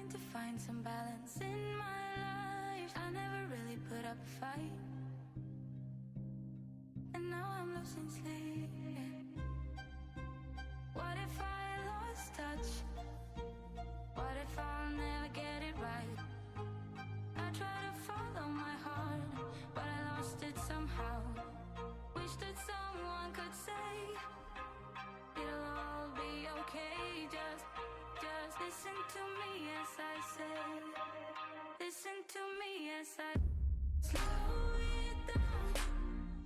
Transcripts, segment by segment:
Trying to find some balance in my life. I never really put up a fight, and now I'm losing sleep. What if I lost touch? What if I'll never get it right? I try to follow my heart, but I lost it somehow. Wish that someone could say it'll all be okay. Just listen to me as I say. Listen to me as I slow it down.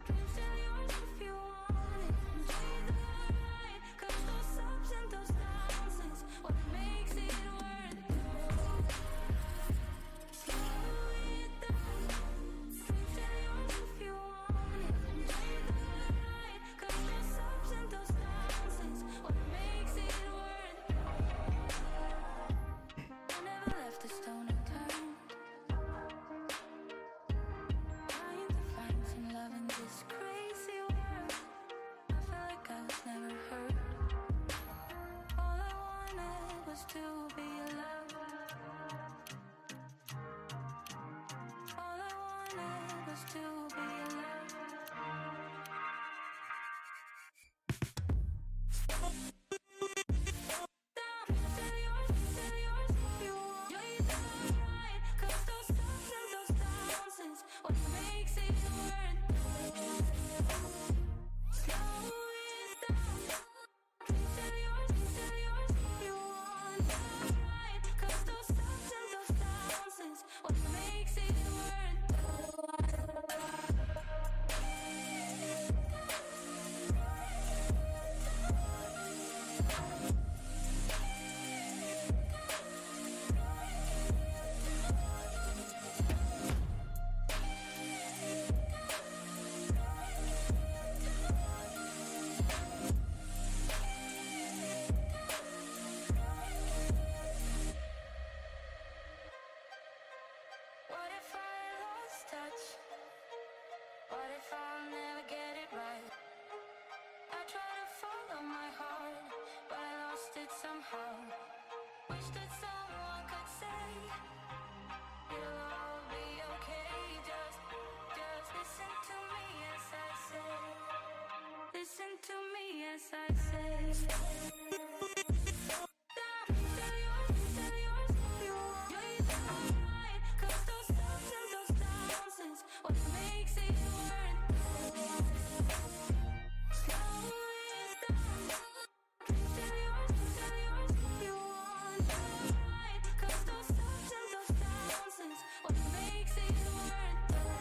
Dreams are yours if you want it. Enjoy the ride, 'cause those ups and those downs is what makes it worth it. Slow it down. Dreams are yours if you want it. Enjoy the ride, 'cause those ups and those downs is what makes it worth it. I never left a stone unturned, trying to find some love in this crazy world. I felt like I was never heard. All I wanted was to be loved. All I wanted was to be loved. Tell yours if you want. You're the right, 'cause those ups and those downs is what makes it worth it. Slow it down. Tell yours if you want. You're right, 'cause those ups and those downs is what makes it worth it. What if I lost touch? What if I'll never get it right? I try to follow my heart, but I lost it somehow. Wish that someone could say it'll all be okay. Just listen to me as I say. Listen to me as I say. Tell yours if you want. You're the right, 'cause those ups and those downs is what makes it worth it. Slow it down. Tell yours if you want. You're right, 'cause those ups and those downs is what makes it worth it.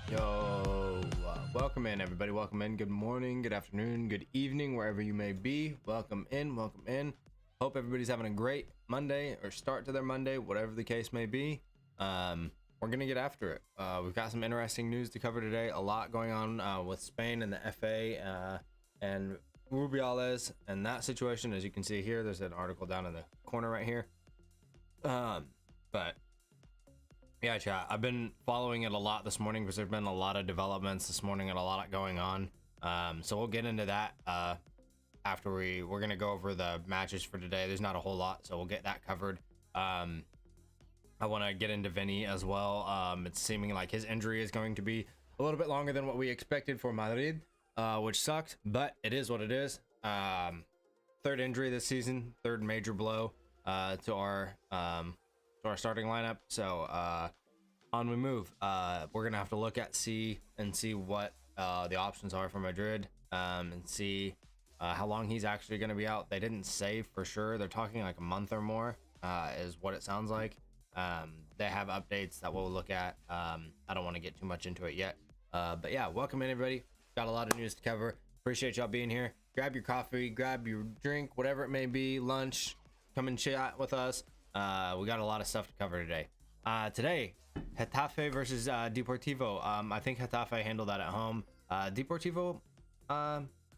Yo, welcome in everybody, welcome in. Good morning, good afternoon, good evening, wherever you may be. Welcome in, welcome in. Hope everybody's having a great Monday or start to their Monday, whatever the case may be. We're gonna get after it. We've got some interesting news to cover today. A lot going on with Spain and the FA and Rubiales and that situation. As you can see here, there's an article down in the corner right here. But yeah, chat, I've been following it a lot this morning because there's been a lot of developments this morning and a lot going on. So we'll get into that after we're gonna go over the matches for today. There's not a whole lot, so we'll get that covered. I want to get into Vini as well. It's seeming like his injury is going to be a little bit longer than what we expected for Madrid, which sucked, but it is what it is. Third injury this season, third major blow to our starting lineup. So on we move. We're gonna have to look at see what the options are for Madrid, and see how long he's actually going to be out. They didn't say for sure. They're talking like a month or more, is what it sounds like. They have updates that we'll look at. I don't want to get too much into it yet, but yeah, welcome in everybody. Got a lot of news to cover. Appreciate y'all being here. Grab your coffee, grab your drink, whatever it may be, lunch, come and chat with us. We got a lot of stuff to cover today. Today, Getafe versus Deportivo. I think Getafe handled that at home. Deportivo,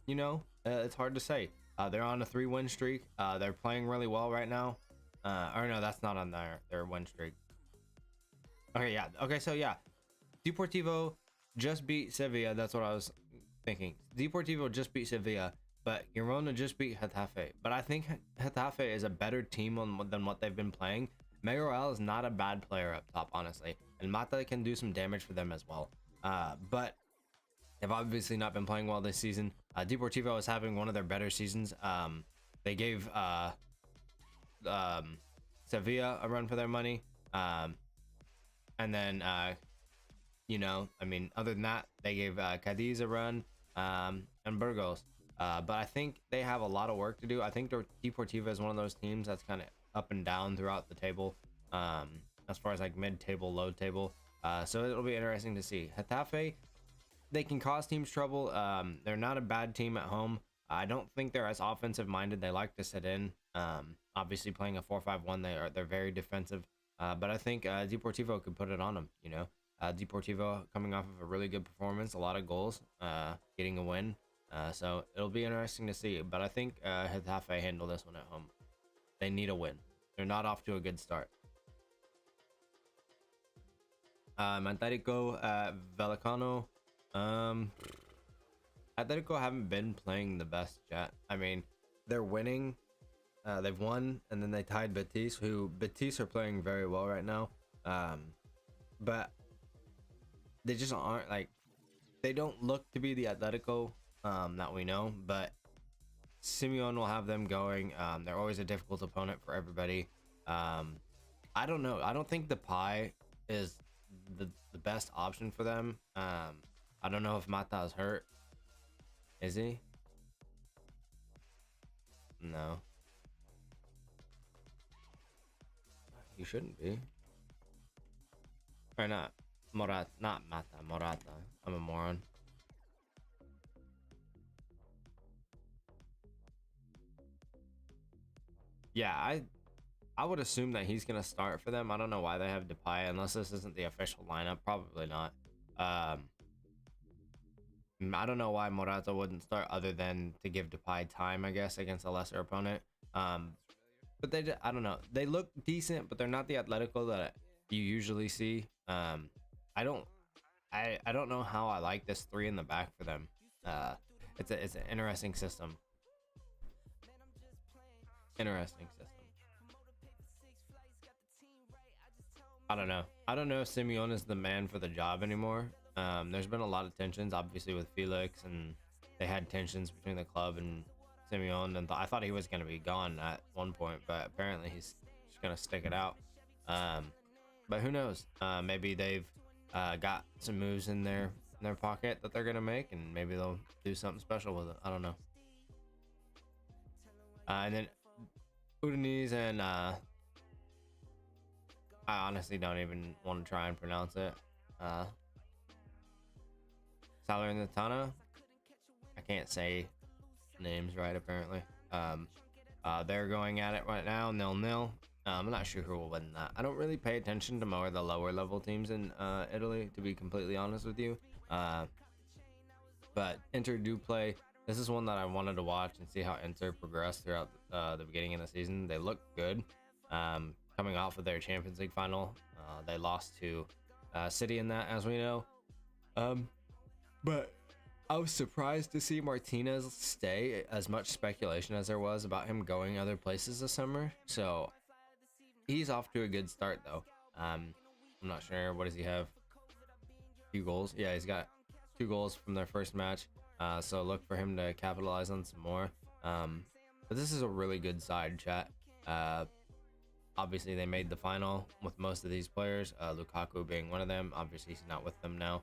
you know, it's hard to say. They're on a 3-win streak. They're playing really well right now. Or no, that's not on their win streak. Okay, yeah. Okay, so yeah, Deportivo just beat Sevilla. That's what I was thinking. Deportivo just beat Sevilla, but Girona just beat Getafe. But I think Getafe is a better team than what they've been playing. Mayoral is not a bad player up top, honestly, and Mata can do some damage for them as well. But they've obviously not been playing well this season. Deportivo is having one of their better seasons. They gave Sevilla a run for their money, and then you know, I mean, other than that, they gave Cadiz a run, and Burgos. But I think they have a lot of work to do. I think Deportivo is one of those teams that's kind of up and down throughout the table, as far as like mid-table, low table. So it'll be interesting to see. Getafe, they can cause teams trouble. They're not a bad team at home. I don't think they're as offensive minded. They like to sit in. Obviously playing a 4-5-1, they're very defensive. But I think Deportivo could put it on them, you know. Deportivo coming off of a really good performance, a lot of goals, getting a win. So it'll be interesting to see. But I think Getafe handle this one at home. They need a win. They're not off to a good start. Atletico Vallecano. Atletico haven't been playing the best yet. I mean, they're winning. They've won, and then they tied Betis, who Betis are playing very well right now. But they just aren't, like, they don't look to be the Atletico that we know, but Simeone will have them going. They're always a difficult opponent for everybody. I don't know. I don't think the pie is the best option for them. I don't know if Mata is hurt. Is he? No. He shouldn't be. Or not Morata, not Mata, Morata. I'm a moron. Yeah, I would assume that he's gonna start for them. I don't know why they have Depay unless this isn't the official lineup. Probably not. I don't know why Morata wouldn't start other than to give Depay time, I guess, against a lesser opponent. But I don't know. They look decent, but they're not the Atletico that you usually see. I don't I don't know how I like this three in the back for them. It's an interesting system. Interesting system. I don't know. I don't know if Simeone is the man for the job anymore. There's been a lot of tensions, obviously, with Felix, and they had tensions between the club and Simeone. And I thought he was going to be gone at one point, but apparently he's just going to stick it out. But who knows? Maybe they've got some moves in their pocket that they're going to make, and maybe they'll do something special with it. I don't know. And then Udinese and I honestly don't even want to try and pronounce it. Salernitana. I can't say names right, apparently. They're going at it right now, 0-0. I'm not sure who will win that. I don't really pay attention to more of the lower level teams in Italy, to be completely honest with you. But Inter do play. This is one that I wanted to watch and see how Inter progressed throughout the beginning of the season. They look good. Coming off of their Champions League final, they lost to City in that, as we know. But I was surprised to see Martinez stay. As much speculation as there was about him going other places this summer, so he's off to a good start though. I'm not sure, what does he have? 2 goals. Yeah, he's got 2 goals from their first match. So look for him to capitalize on some more. But this is a really good side, chat. Obviously they made the final with most of these players, Lukaku being one of them. Obviously he's not with them now,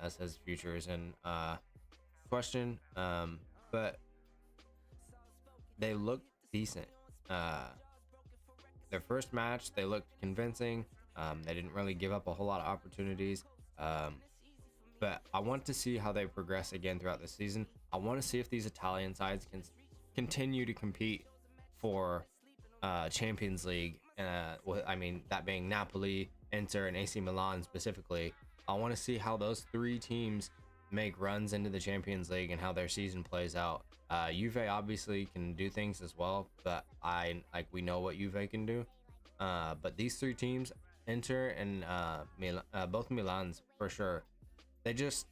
as his future is in question. But they look decent. Their first match, they looked convincing. They didn't really give up a whole lot of opportunities. But I want to see how they progress again throughout the season. I want to see if these Italian sides can continue to compete for Champions League. I mean, that being Napoli, Inter, and AC Milan specifically. I want to see how those 3 teams make runs into the Champions League and how their season plays out. Juve obviously can do things as well, but we know what Juve can do. But these 3 teams, Inter and both Milans for sure, they just,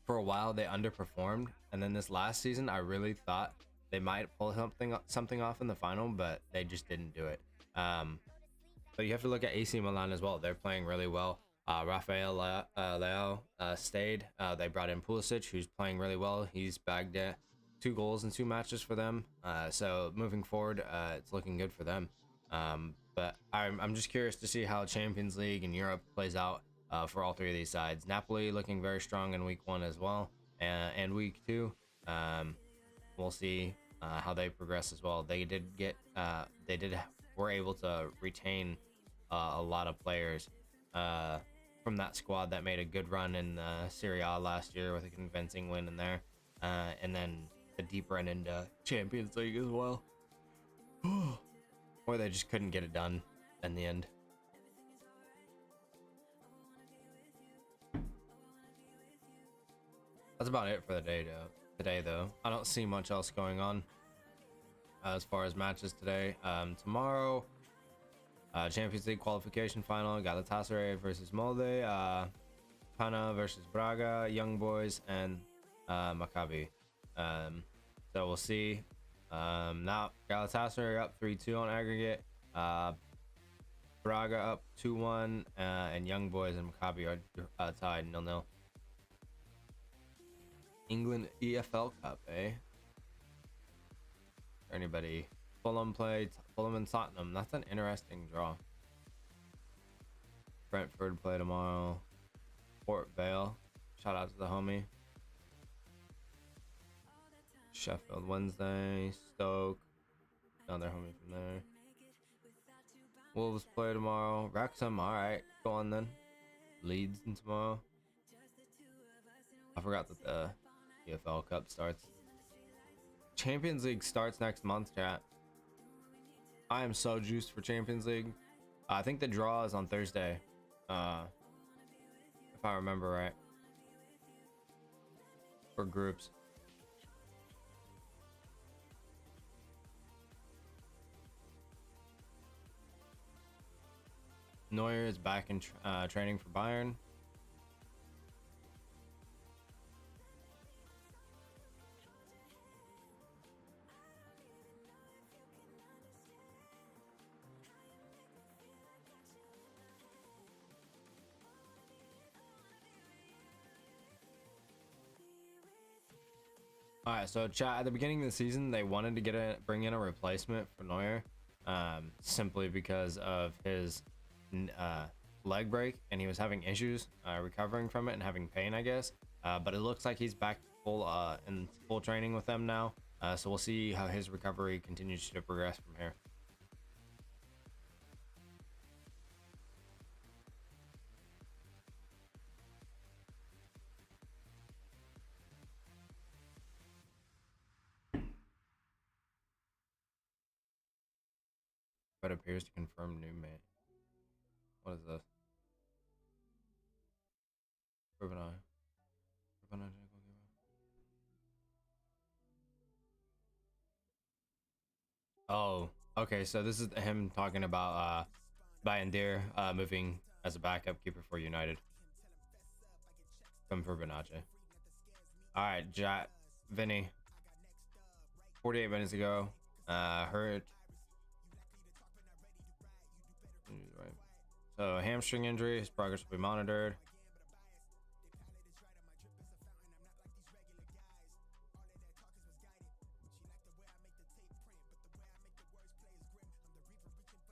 for a while they underperformed, and then this last season I really thought they might pull something off in the final, but they just didn't do it. But you have to look at AC Milan as well. They're playing really well. Rafael Leao stayed. They brought in Pulisic, who's playing really well. He's bagged 2 goals in 2 matches for them. So moving forward, it's looking good for them. But I'm just curious to see how Champions League and Europe plays out for all 3 of these sides. Napoli looking very strong in week 1 as well, and week 2. We'll see how they progress as well. They were able to retain a lot of players from that squad that made a good run in Serie A last year with a convincing win in there, and then a deep run into Champions League as well. Or they just couldn't get it done in the end. That's about it for the day though. I don't see much else going on as far as matches today. Tomorrow, Champions League qualification final, Galatasaray versus Molde, Pana versus Braga, Young Boys, and Maccabi. So we'll see. Now Galatasaray up 3-2 on aggregate. Braga up 2-1, and Young Boys and Maccabi are tied 0-0. England EFL Cup, eh? Or anybody? Fulham and Tottenham. That's an interesting draw. Brentford play tomorrow. Port Vale. Shout out to the homie. Sheffield Wednesday. Stoke. Another homie from there. Wolves play tomorrow. Wrexham, alright. Go on then. Leeds in tomorrow. I forgot that the EFL Cup starts. Champions League starts next month, chat. I am so juiced for Champions League. I think the draw is on Thursday. If I remember right. For groups. Neuer is back in training for Bayern. All right, so chat, at the beginning of the season, they wanted to bring in a replacement for Neuer, simply because of his leg break, and he was having issues recovering from it and having pain, I guess. But it looks like he's back in full training with them now. So we'll see how his recovery continues to progress from here. But appears to confirm new mate. What is this? Oh, okay. So this is him talking about Bayandir moving as a backup keeper for United. From Fibonacci. All right, Vini. 48 minutes ago, hurt. So hamstring injury. His progress will be monitored.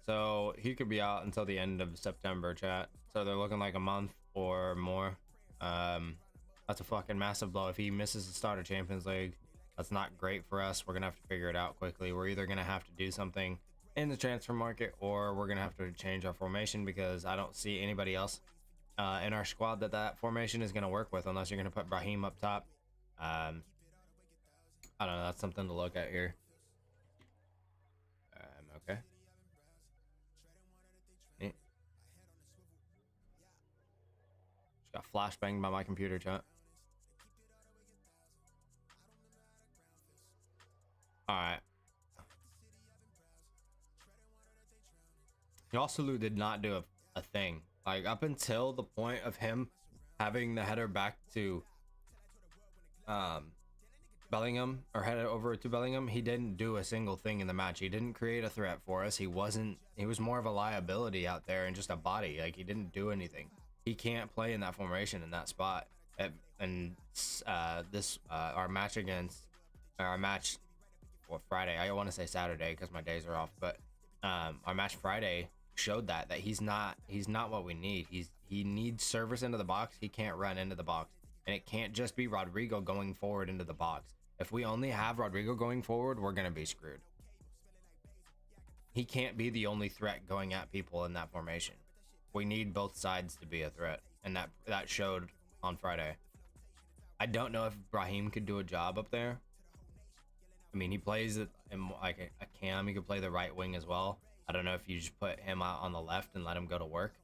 So he could be out until the end of September, chat. So they're looking like a month or more. That's a fucking massive blow. If he misses the start of Champions League, that's not great for us. We're gonna have to figure it out quickly. We're either gonna have to do something in the transfer market, or we're gonna have to change our formation, because I don't see anybody else in our squad that formation is gonna work with, unless you're gonna put Brahim up top. I don't know. That's something to look at here. Okay. Just got flashbanged by my computer, chat. Alright. Yosselu did not do a thing. Like, up until the point of him having the header back to Bellingham, or head over to Bellingham, he didn't do a single thing in the match. He didn't create a threat for us. He was more of a liability out there and just a body. Like, he didn't do anything. He can't play in that formation in that spot. Our match Friday, I want to say Saturday because my days are off, but our match Friday showed that he's not what we need. He needs service into the box. He can't run into the box, and it can't just be Rodrigo going forward into the box. If we only have Rodrigo going forward, we're gonna be screwed. He can't be the only threat going at people in that formation. We need both sides to be a threat, and that showed on Friday. I don't know if Brahim could do a job up there. I mean, he plays it in like a cam. He could play the right wing as well. I don't know if you just put him out on the left and let him go to work.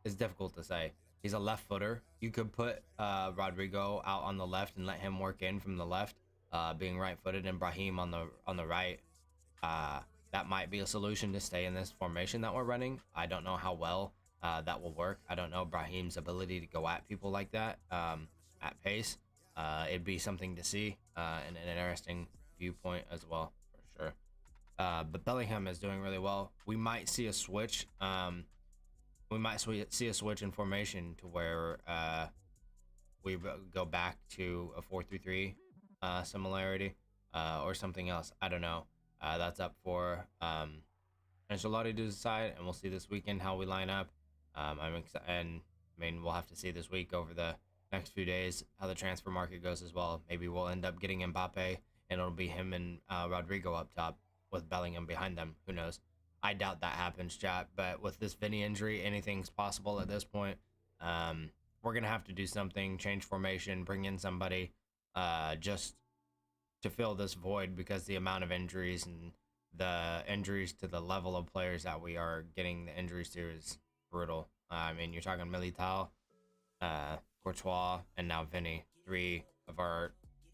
It's difficult to say. He's a left footer. You could put Rodrigo out on the left and let him work in from the left, being right footed, and Brahim on the right. That might be a solution to stay in this formation that we're running. I don't know how well that will work. I don't know Brahim's ability to go at people like that at pace. It'd be something to see and an interesting viewpoint as well, for sure. But Bellingham is doing really well. We might see a switch. We might see a switch in formation to where we go back to a 4-3-3 similarity or something else. I don't know. That's up for Ancelotti to decide, and we'll see this weekend how we line up. I'm excited, and I mean, we'll have to see this week over the next few days how the transfer market goes as well. Maybe we'll end up getting Mbappe, and it'll be him and Rodrigo up top with Bellingham behind them. Who knows? I doubt that happens, chat. But with this Vini injury, anything's possible at this point. We're gonna have to do something, change formation, bring in somebody, just to fill this void, because the amount of injuries and the injuries to the level of players that we are getting the injuries to is brutal. I mean, you're talking Militao, Courtois, and now Vini, three of our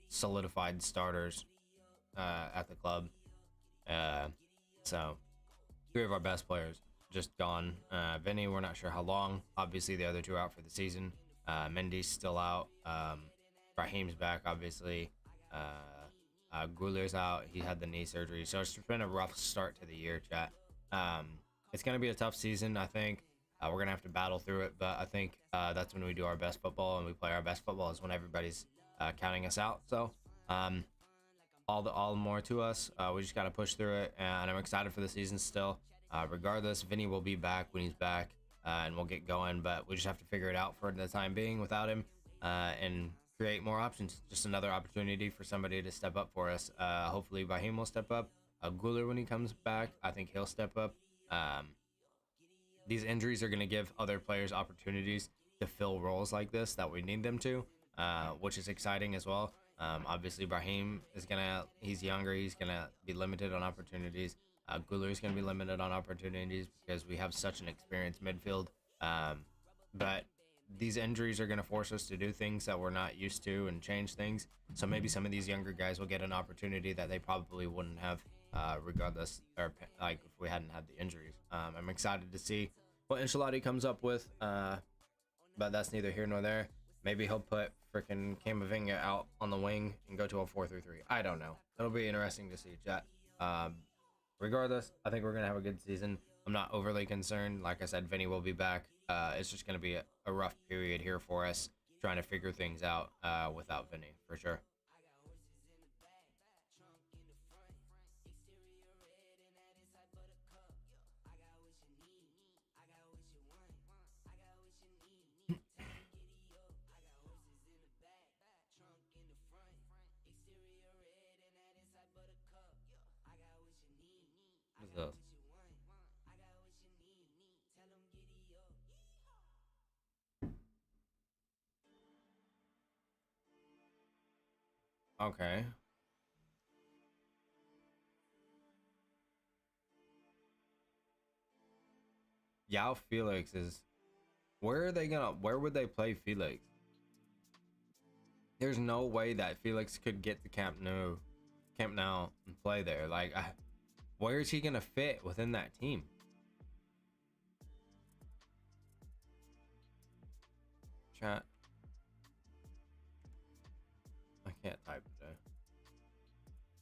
solidified starters at the club. So three of our best players just gone. Vini, we're not sure how long. Obviously, the other two are out for the season. Mendy's still out. Raheem's back, obviously. Guler's out. He had the knee surgery. So it's been a rough start to the year, chat. It's going to be a tough season, I think. We're going to have to battle through it. But I think that's when we do our best football, and we play our best football is when everybody's counting us out. So all the more to us. We just got to push through it. And I'm excited for the season still. Regardless, Vini will be back when he's back, and we'll get going. But we just have to figure it out for the time being without him, and create more options. Just another opportunity for somebody to step up for us. Hopefully Raheem will step up. Guler, when he comes back, I think he'll step up. These injuries are going to give other players opportunities to fill roles like this that we need them to, which is exciting as well. Obviously Raheem he's younger, he's gonna be limited on opportunities. Guler is gonna be limited on opportunities because we have such an experienced midfield. But these injuries are gonna force us to do things that we're not used to and change things. So maybe some of these younger guys will get an opportunity that they probably wouldn't have, regardless, or like if we hadn't had the injuries. I'm excited to see what Ancelotti comes up with, but that's neither here nor there. Maybe he'll put freaking Camavinga out on the wing and go to a 4-3-3. I don't know. It'll be interesting to see, chat. Regardless, I think we're going to have a good season. I'm not overly concerned. Like I said, Vini will be back. It's just going to be a rough period here for us, trying to figure things out without Vini, for sure. This? Okay. Yao Felix is... Where would they play Felix? There's no way that Felix could get to Camp Nou and play there. Like, where is he gonna fit within that team? Chat. I can't type today.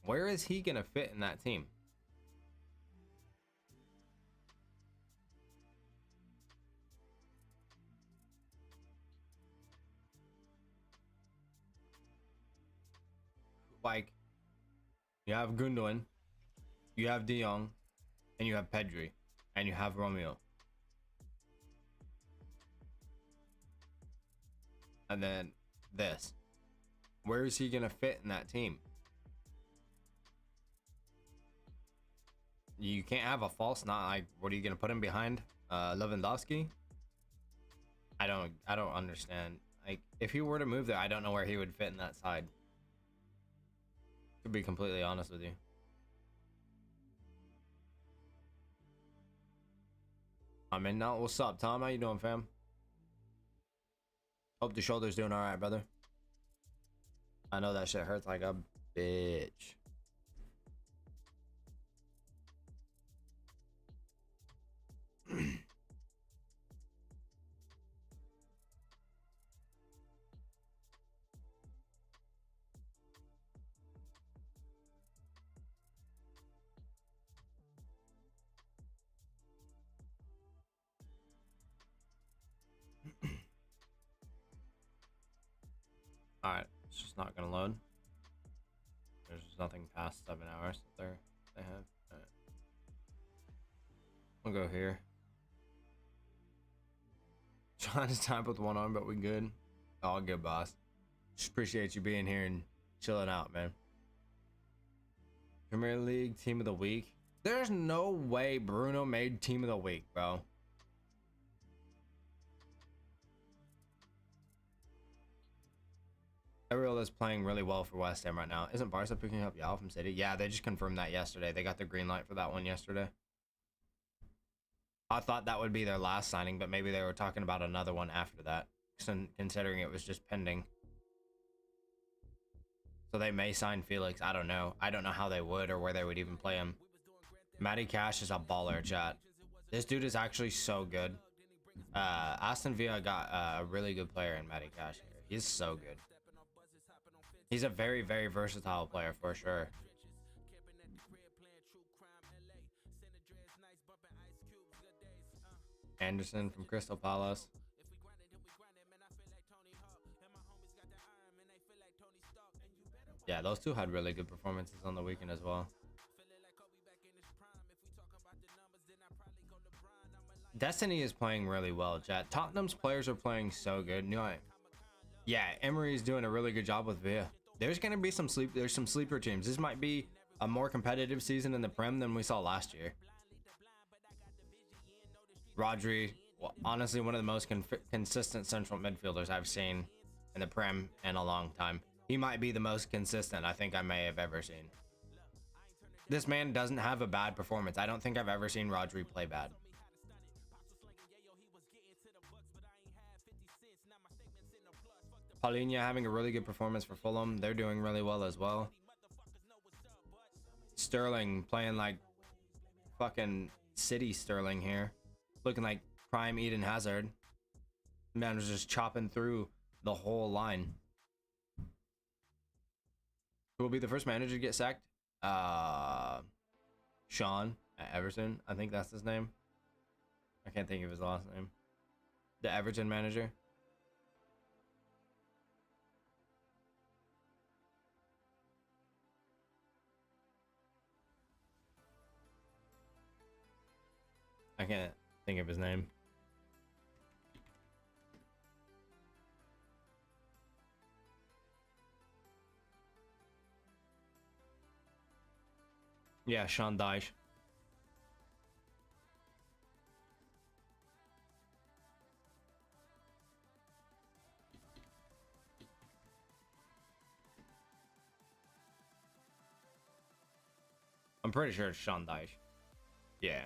Where is he gonna fit in that team? Like, you have Gundogan, you have De Jong, and you have Pedri, and you have Romeo. And then this. Where is he gonna fit in that team? You can't have a false nine. Like, what are you gonna put him behind Lewandowski? I don't understand. Like, if he were to move there, I don't know where he would fit in that side. To be completely honest with you. I'm in now. What's up, Tom? How you doing, fam? Hope the shoulder's doing alright, brother. I know that shit hurts like a bitch. Alright, it's just not gonna load. There's nothing past 7 hours that they have. Alright. We'll go here. Trying to type with one arm, but we good. All good, boss. Just appreciate you being here and chilling out, man. Premier League Team of the Week. There's no way Bruno made team of the week, bro. Ariel is playing really well for West Ham right now. Isn't Barca picking up Yao from City? Yeah, they just confirmed that yesterday. They got the green light for that one yesterday. I thought that would be their last signing, but maybe they were talking about another one after that, considering it was just pending. So they may sign Felix. I don't know. I don't know how they would or where they would even play him. Matty Cash is a baller, chat. This dude is actually so good. Aston Villa got a really good player in Matty Cash here. He's so good. He's a very, very versatile player for sure. Anderson from Crystal Palace. Yeah, those two had really good performances on the weekend as well. Destiny is playing really well, chat. Tottenham's players are playing so good. Yeah, Emery's doing a really good job with Villa. There's gonna be some sleeper teams. This might be a more competitive season in the Prem than we saw last year. Rodri, well, honestly, one of the most consistent central midfielders I've seen in the Prem in a long time. He might be the most consistent I think I may have ever seen. This man doesn't have a bad performance. I don't think I've ever seen Rodri play bad. Paulinho having a really good performance for Fulham. They're doing really well as well. Sterling playing like fucking City Sterling here. Looking like prime Eden Hazard. Man was just chopping through the whole line. Who will be the first manager to get sacked? Sean at Everton. I think that's his name. I can't think of his last name. The Everton manager. I can't think of his name. Yeah, Sean Dyche. I'm pretty sure it's Sean Dyche. Yeah.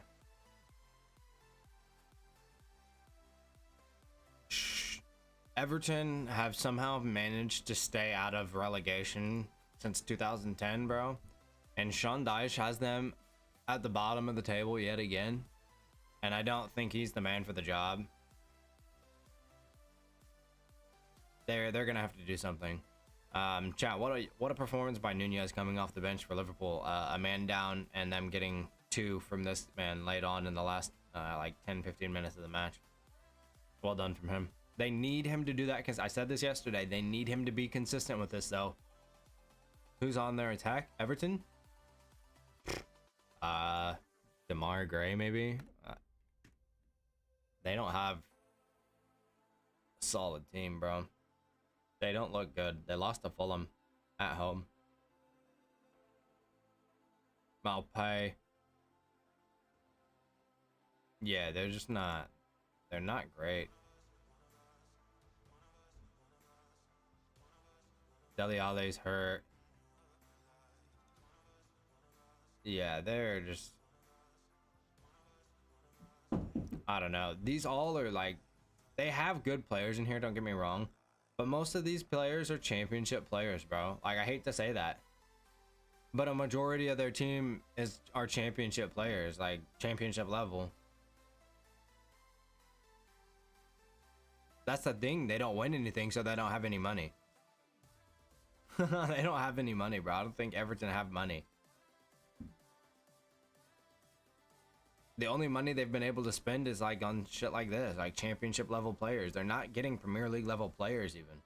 Everton have somehow managed to stay out of relegation since 2010, bro. And Sean Dyche has them at the bottom of the table yet again. And I don't think he's the man for the job. They're gonna have to do something. Chat, what a performance by Nunez coming off the bench for Liverpool. A man down and them getting two from this man late on in the last like 10-15 minutes of the match. Well done from him. They need him to do that because I said this yesterday. They need him to be consistent with this though. Who's on their attack? Everton? DeMar Gray maybe? They don't have a solid team, bro. They don't look good. They lost to Fulham at home. Malpay. Yeah, they're just not. They're not great. Dele Alli's hurt. Yeah, they're just. I don't know. These all are like. They have good players in here, don't get me wrong. But most of these players are championship players, bro. Like, I hate to say that. But a majority of their team are championship players, like championship level. That's the thing. They don't win anything, so they don't have any money. They don't have any money, bro. I don't think Everton have money. The only money they've been able to spend is like on shit like this, like championship level players. They're not getting Premier League level players even.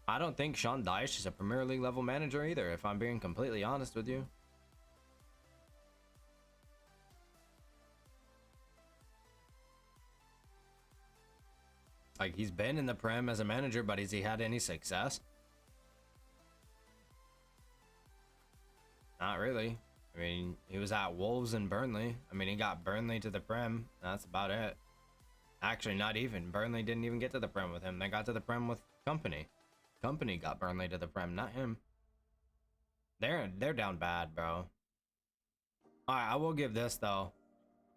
I don't think Sean Dyche is a Premier League level manager either, if I'm being completely honest with you. Like, he's been in the Prem as a manager, but has he had any success? Not really. I mean, he was at Wolves and Burnley. I mean, he got Burnley to the Prem. That's about it. Actually, not even. Burnley didn't even get to the Prem with him. They got to the Prem with Company. Company got Burnley to the Prem, not him. They're down bad, bro. All right, I will give this though,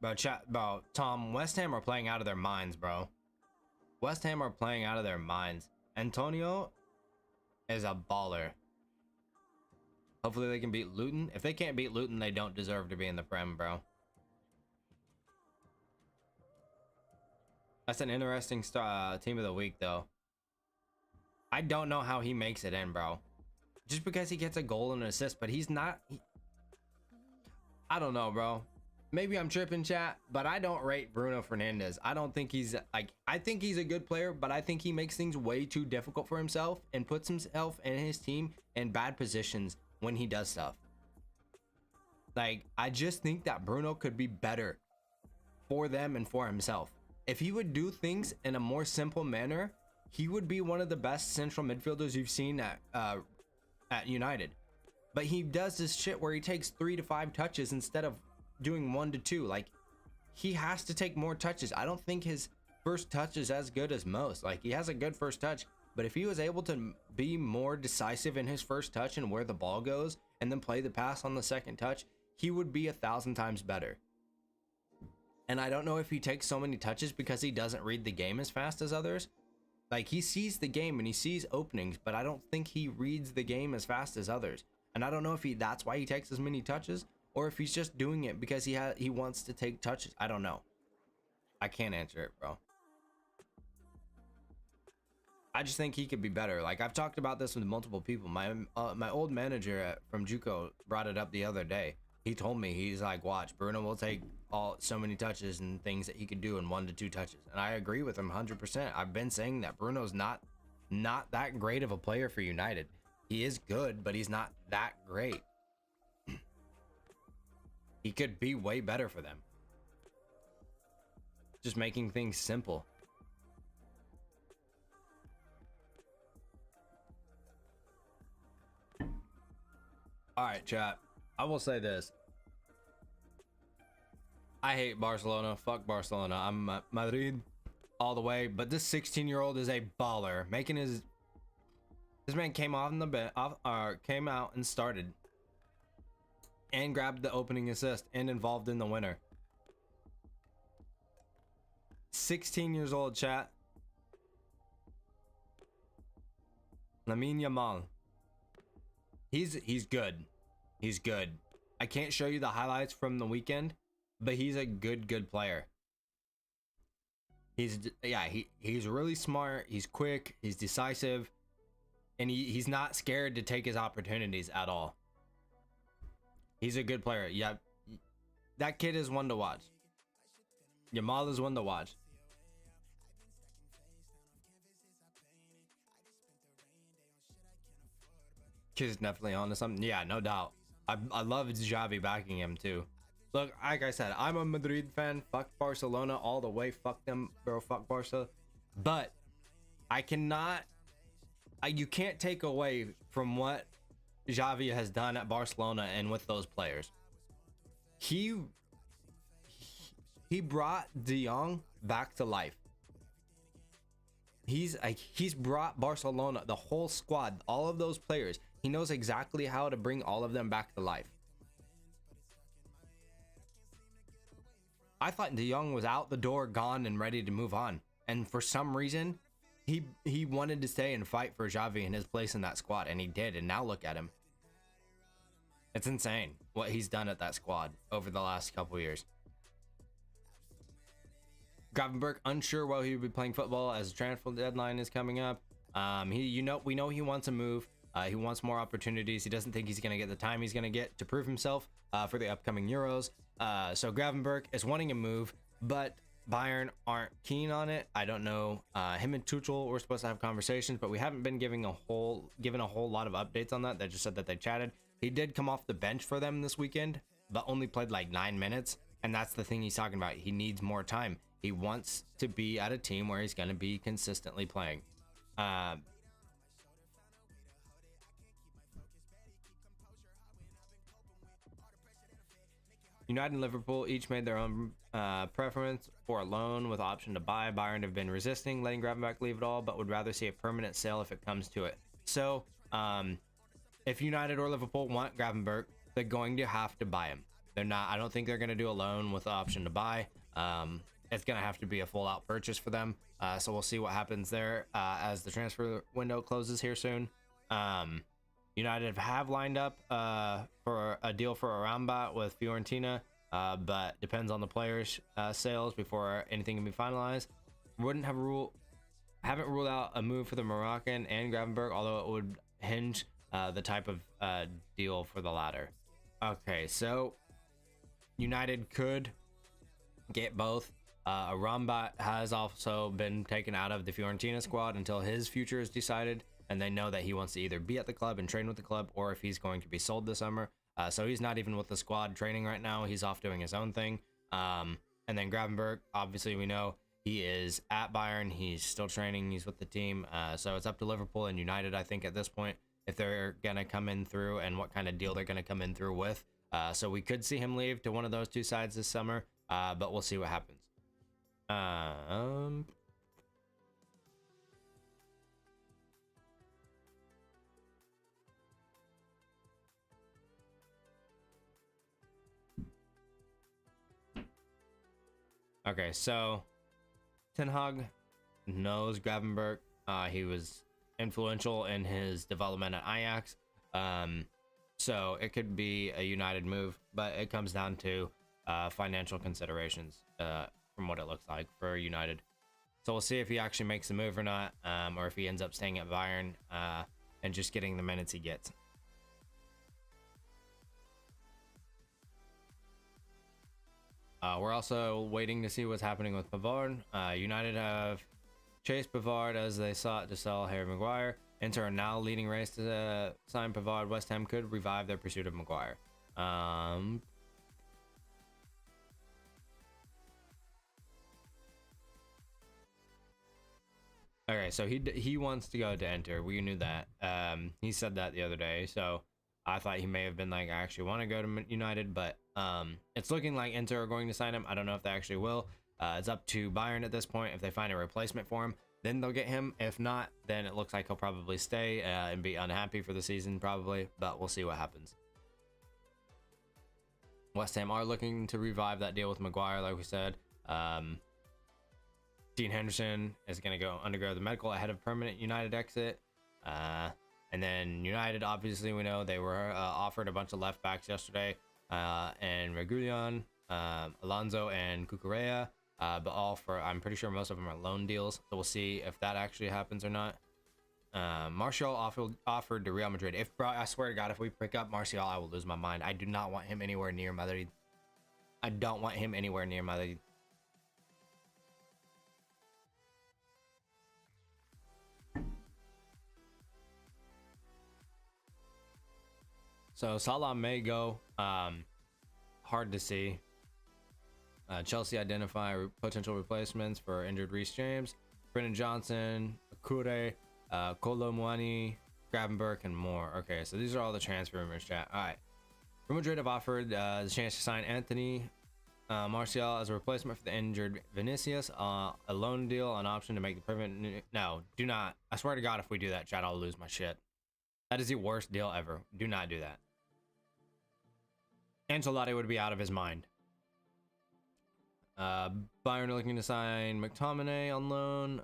bro. Tom, West Ham are playing out of their minds, bro. West Ham are playing out of their minds. Antonio is a baller. Hopefully they can beat Luton. If they can't beat Luton, they don't deserve to be in the Prem, bro. That's an interesting team of the week, though. I don't know how he makes it in, bro. Just because he gets a goal and an assist, but he's not... I don't know, bro. Maybe I'm tripping, chat, but I don't rate Bruno Fernandes. I don't think he's... I think he's a good player, but I think he makes things way too difficult for himself and puts himself and his team in bad positions when he does stuff. I just think that Bruno could be better for them and for himself. If he would do things in a more simple manner, he would be one of the best central midfielders you've seen at United. But he does this shit where he takes 3 to 5 touches instead of doing 1 to 2. He has to take more touches. I don't think his first touch is as good as most. He has a good first touch, but if he was able to be more decisive in his first touch and where the ball goes and then play the pass on the second touch, he would be 1,000 times better. And I don't know if he takes so many touches because he doesn't read the game as fast as others. He sees the game and he sees openings, but I don't think he reads the game as fast as others. And I don't know if that's why he takes as many touches, or if he's just doing it because he wants to take touches. I don't know. I can't answer it, bro. I just think he could be better. I've talked about this with multiple people. My old manager from JUCO brought it up the other day. He told me, he's like, watch, Bruno will take so many touches and things that he could do in 1 to 2 touches. And I agree with him 100%. I've been saying that Bruno's not that great of a player for United. He is good, but he's not that great. He could be way better for them. Just making things simple. All right, chat. I will say this. I hate Barcelona. Fuck Barcelona. I'm Madrid all the way. But this 16-year-old is a baller. This man came came out and started and grabbed the opening assist and involved in the winner. 16 years old, chat. Lamine Yamal. He's good. He's good. I can't show you the highlights from the weekend, but he's a good player. He's really smart. He's quick. He's decisive. And he's not scared to take his opportunities at all. He's a good player. Yeah, that kid is one to watch. Yamal is one to watch. Kid's definitely on to something. Yeah, no doubt. I love Xavi backing him too. Look, like I said, I'm a Madrid fan. Fuck Barcelona all the way. Fuck them, bro. Fuck Barca. But I cannot... you can't take away from what Xavi has done at Barcelona and with those players. He brought De Jong back to life. He's brought Barcelona, the whole squad, all of those players. He knows exactly how to bring all of them back to life. I thought De Jong was out the door, gone, and ready to move on. And for some reason, he wanted to stay and fight for Xavi and his place in that squad, and he did. And now look at him. It's insane what he's done at that squad over the last couple years. Gravenberch unsure while he will be playing football as the transfer deadline is coming up. We know he wants a move. He wants more opportunities. He doesn't think he's going to get the time he's going to get to prove himself for the upcoming Euros. So Gravenberch is wanting a move, but Bayern aren't keen on it. I don't know. Him and Tuchel were supposed to have conversations, but we haven't been given a whole lot of updates on that. They just said that they chatted. He did come off the bench for them this weekend, but only played 9 minutes. And that's the thing he's talking about. He needs more time. He wants to be at a team where he's going to be consistently playing. United and Liverpool each made their own preference for a loan with option to buy. Bayern have been resisting letting Gravenberch leave at all, but would rather see a permanent sale if it comes to it. So, if United or Liverpool want Gravenberch, they're going to have to buy him. They're not. I don't think they're going to do a loan with the option to buy. It's going to have to be a full-out purchase for them. So we'll see what happens there as the transfer window closes here soon. United have lined up for a deal for Aramba with Fiorentina, but depends on the players' sales before anything can be finalized. Haven't ruled out a move for the Moroccan and Gravenberch, although it would hinge the type of deal for the latter. Okay, so United could get both. Aramba has also been taken out of the Fiorentina squad until his future is decided, and they know that he wants to either be at the club and train with the club, or if he's going to be sold this summer. So he's not even with the squad training right now. He's off doing his own thing. And then Gravenberch, obviously we know he is at Bayern. He's still training. He's with the team. So it's up to Liverpool and United, I think, at this point, if they're going to come in through and what kind of deal they're going to come in through with. So we could see him leave to one of those two sides this summer, but we'll see what happens. Okay, so Ten Hag knows Gravenberch. He was influential in his development at Ajax. So it could be a United move, but it comes down to financial considerations from what it looks like for United. So we'll see if he actually makes the move or not, or if he ends up staying at Bayern and just getting the minutes he gets. We're also waiting to see what's happening with Pavard. United have chased Pavard as they sought to sell Harry Maguire. Inter are now leading race to sign Pavard. West Ham could revive their pursuit of Maguire. Okay, so he wants to go to Inter. We knew that. He said that the other day, so I thought he may have been like, I actually want to go to United, but it's looking like Inter are going to sign him. I don't know if they actually will. It's up to Bayern at this point. If they find a replacement for him, then they'll get him. If not, then it looks like he'll probably stay and be unhappy for the season probably, but we'll see what happens. West Ham are looking to revive that deal with Maguire, like we said. Dean Henderson is going to go undergo the medical ahead of permanent United exit. And then United, obviously, we know they were offered a bunch of left backs yesterday, and Reguilon, Alonso, and Cucurella, but all for, I'm pretty sure most of them are loan deals. So we'll see if that actually happens or not. Martial offered to Real Madrid. Bro, I swear to God, if we pick up Martial, I will lose my mind. I do not want him anywhere near Madrid. I don't want him anywhere near Madrid. So Salah may go. Hard to see. Chelsea identify potential replacements for injured Reece James, Brennan Johnson, Akure, Kolo Muani, Gravenberch, and more. Okay, so these are all the transfer rumors, chat. All right. Real Madrid have offered the chance to sign Anthony Martial as a replacement for the injured Vinicius. A loan deal, an option to make the permanent. No, do not. I swear to God, if we do that, chat, I'll lose my shit. That is the worst deal ever. Do not do that. Ancelotti would be out of his mind. Bayern looking to sign McTominay on loan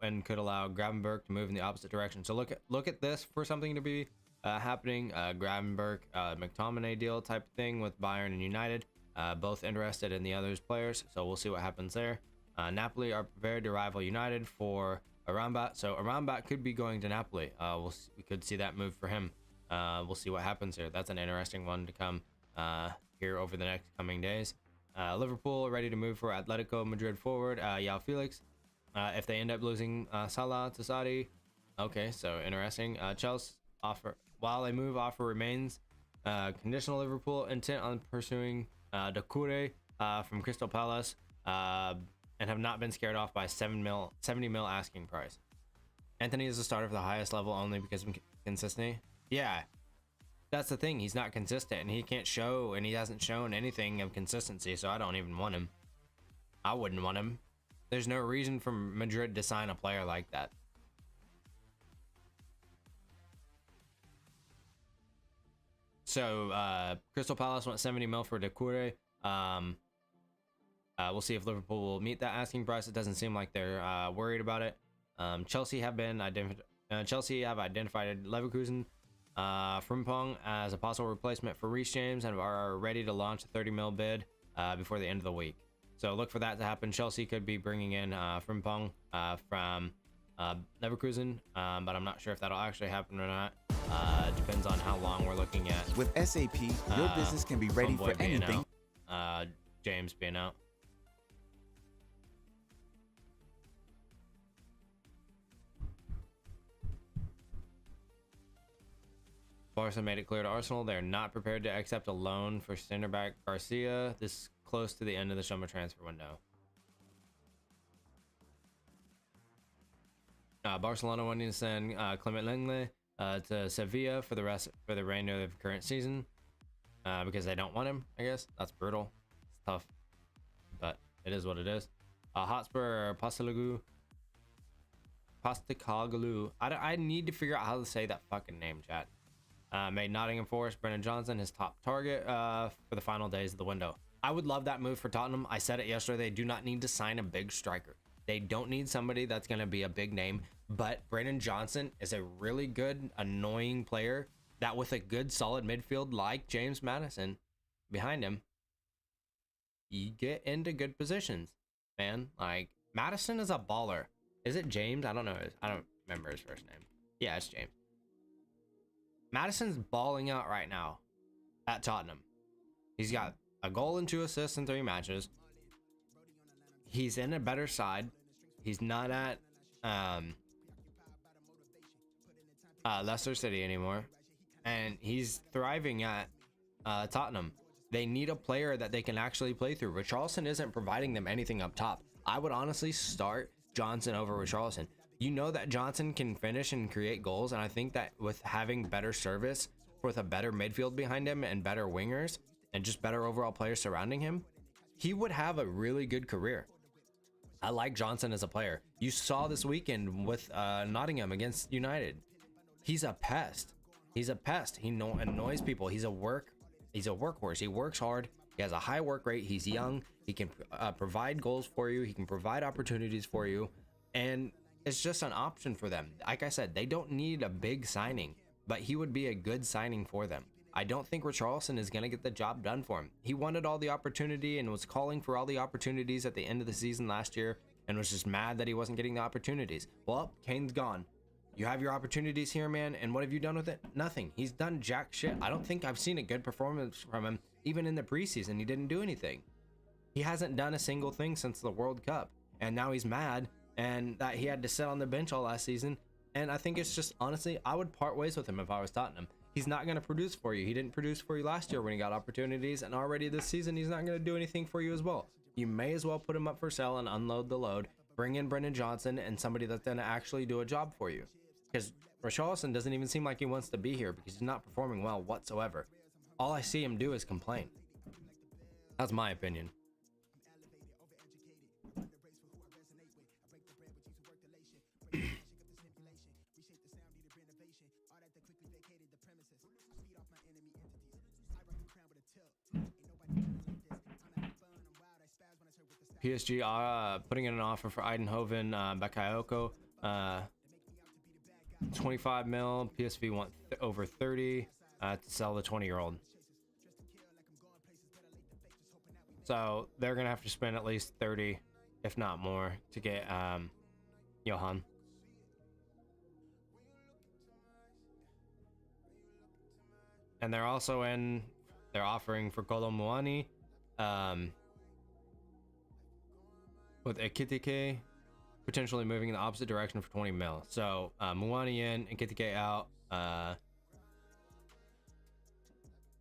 and could allow Gravenberch to move in the opposite direction. So look at this for something to be happening. Gravenberch, McTominay deal type thing with Bayern and United. Both interested in the other's players. So we'll see what happens there. Napoli are prepared to rival United for Aramba. So Aramba could be going to Napoli. We could see that move for him. We'll see what happens here. That's an interesting one to come here over the next coming days. Liverpool ready to move for Atletico Madrid forward João Felix. If they end up losing Salah to Saudi, okay, so interesting. Chelsea offer, while a move offer remains conditional. Liverpool intent on pursuing Doucouré from Crystal Palace and have not been scared off by 70 mil asking price. Anthony is a starter for the highest level only because of consistency. Yeah, That's the thing. He's not consistent, and he can't show, and he hasn't shown anything of consistency. So I don't even want him. I wouldn't want him. There's no reason for Madrid to sign a player like that. So Crystal Palace went 70 mil for Doucouré. We'll see if Liverpool will meet that asking price. It doesn't seem like they're worried about it. Chelsea have identified Leverkusen, Frimpong as a possible replacement for Reece James, and are ready to launch a 30 mil bid before the end of the week. So look for that to happen. Chelsea could be bringing in Frimpong from Leverkusen, but I'm not sure if that'll actually happen or not. Depends on how long we're looking at. With SAP, your business can be ready for anything. James being out. Barca made it clear to Arsenal they're not prepared to accept a loan for center back Garcia this close to the end of the summer transfer window. Barcelona wanting to send Clement Lenglet to Sevilla for the remainder of the current season because they don't want him. I guess that's brutal. It's tough, but it is what it is. Hotspur Postecoglou. I need to figure out how to say that fucking name, chat. Made Nottingham Forest Brennan Johnson his top target for the final days of the window. I would love that move for Tottenham. I said it yesterday. They do not need to sign a big striker. They don't need somebody that's going to be a big name. But Brennan Johnson is a really good, annoying player that with a good, solid midfield like James Maddison behind him, you get into good positions, man. Like, Maddison is a baller. Is it James? I don't know. I don't remember his first name. Yeah, it's James. Maddison's balling out right now at Tottenham. He's got a goal and 2 assists in 3 matches. He's in a better side. He's not at Leicester City anymore. And he's thriving at Tottenham. They need a player that they can actually play through. Richarlison isn't providing them anything up top. I would honestly start Johnson over Richarlison. You know that Johnson can finish and create goals, and I think that with having better service, with a better midfield behind him and better wingers and just better overall players surrounding him, he would have a really good career. I like Johnson as a player. You saw this weekend with Nottingham against United. He's a pest. He's a pest. He annoys people. He's a workhorse. He works hard. He has a high work rate. He's young. He can provide goals for you. He can provide opportunities for you, and it's just an option for them. Like I said, they don't need a big signing, but he would be a good signing for them. I don't think Richarlison is going to get the job done for him. He wanted all the opportunity and was calling for all the opportunities at the end of the season last year and was just mad that he wasn't getting the opportunities. Well, Kane's gone. You have your opportunities here, man, and what have you done with it? Nothing. He's done jack shit. I don't think I've seen a good performance from him. Even in the preseason, he didn't do anything. He hasn't done a single thing since the World Cup, and now he's mad and that he had to sit on the bench all last season. And I think it's just, honestly, I would part ways with him if I was Tottenham. He's not going to produce for you. He didn't produce for you last year when he got opportunities, and already this season he's not going to do anything for you as well. You may as well put him up for sale and unload the load. Bring in Brendan Johnson and somebody that's going to actually do a job for you. Because Richarlison doesn't even seem like he wants to be here because he's not performing well whatsoever. All I see him do is complain. That's my opinion. PSG putting in an offer for Eindhoven Bakayoko, 25 mil. PSV want over 30 to sell the 20-year-old. So they're gonna have to spend at least 30, if not more, to get Johan. And they're also they're offering for Kolo Muani, with Ekitike potentially moving in the opposite direction for 20 mil. So Muani in, Ekitike out.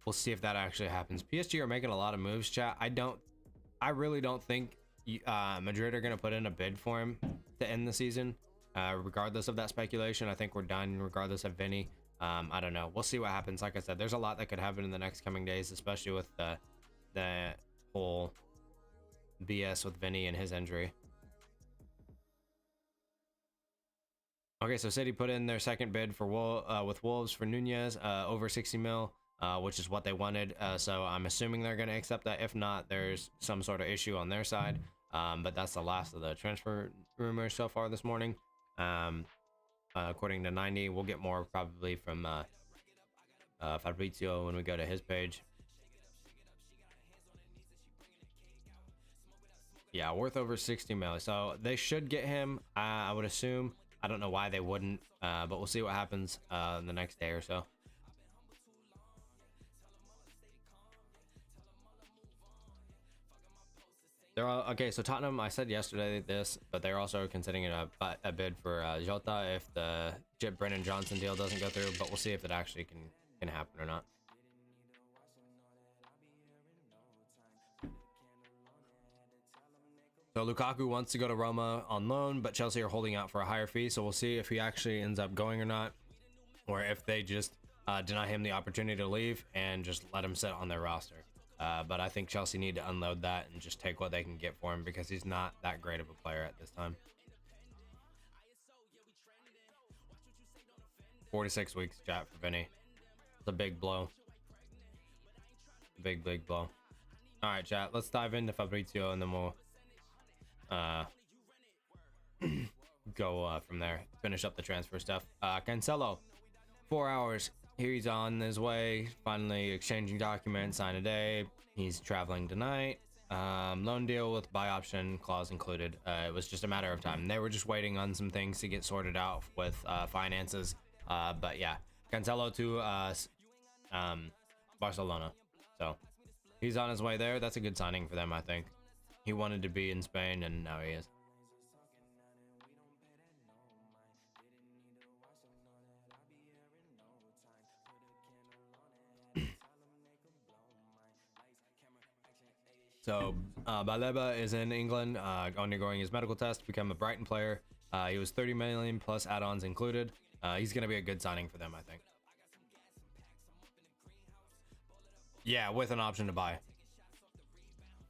We'll see if that actually happens. PSG are making a lot of moves, chat. I really don't think Madrid are going to put in a bid for him to end the season. Regardless of that speculation, I think we're done regardless of Vini. I don't know. We'll see what happens. Like I said, there's a lot that could happen in the next coming days, especially with the whole BS with Vini and his injury. Okay, so City put in their second bid for with Wolves for Nunez, over 60 mil, which is what they wanted. So I'm assuming they're going to accept that. If not, there's some sort of issue on their side. But that's the last of the transfer rumors so far this morning. According to 90, we'll get more probably from Fabrizio when we go to his page. Yeah, worth over 60 mil. So they should get him, I would assume. I don't know why they wouldn't, but we'll see what happens in the next day or so. They're all, okay, so Tottenham, I said yesterday this, but they're also considering a bid for Jota if the Brennan Johnson deal doesn't go through, but we'll see if it actually can happen or not. So Lukaku wants to go to Roma on loan, but Chelsea are holding out for a higher fee. So we'll see if he actually ends up going or not, or if they just deny him the opportunity to leave and just let him sit on their roster. But I think Chelsea need to unload that and just take what they can get for him because he's not that great of a player at this time. 46 weeks, chat, for Vini. It's a big blow. Big blow. All right, chat. Let's dive into Fabrizio and then we'll go from there. Finish up the transfer stuff. Cancelo, 4 hours. Here he's on his way. Finally exchanging documents. Sign a day. He's traveling tonight. Loan deal with buy option clause included. It was just a matter of time. They were just waiting on some things to get sorted out with finances. But yeah, Cancelo to Barcelona. So he's on his way there. That's a good signing for them, I think. He wanted to be in Spain, and now he is. So Baleba is in England, undergoing his medical test to become a Brighton player. He was 30 million plus add-ons included. He's going to be a good signing for them, I think. Yeah, with an option to buy.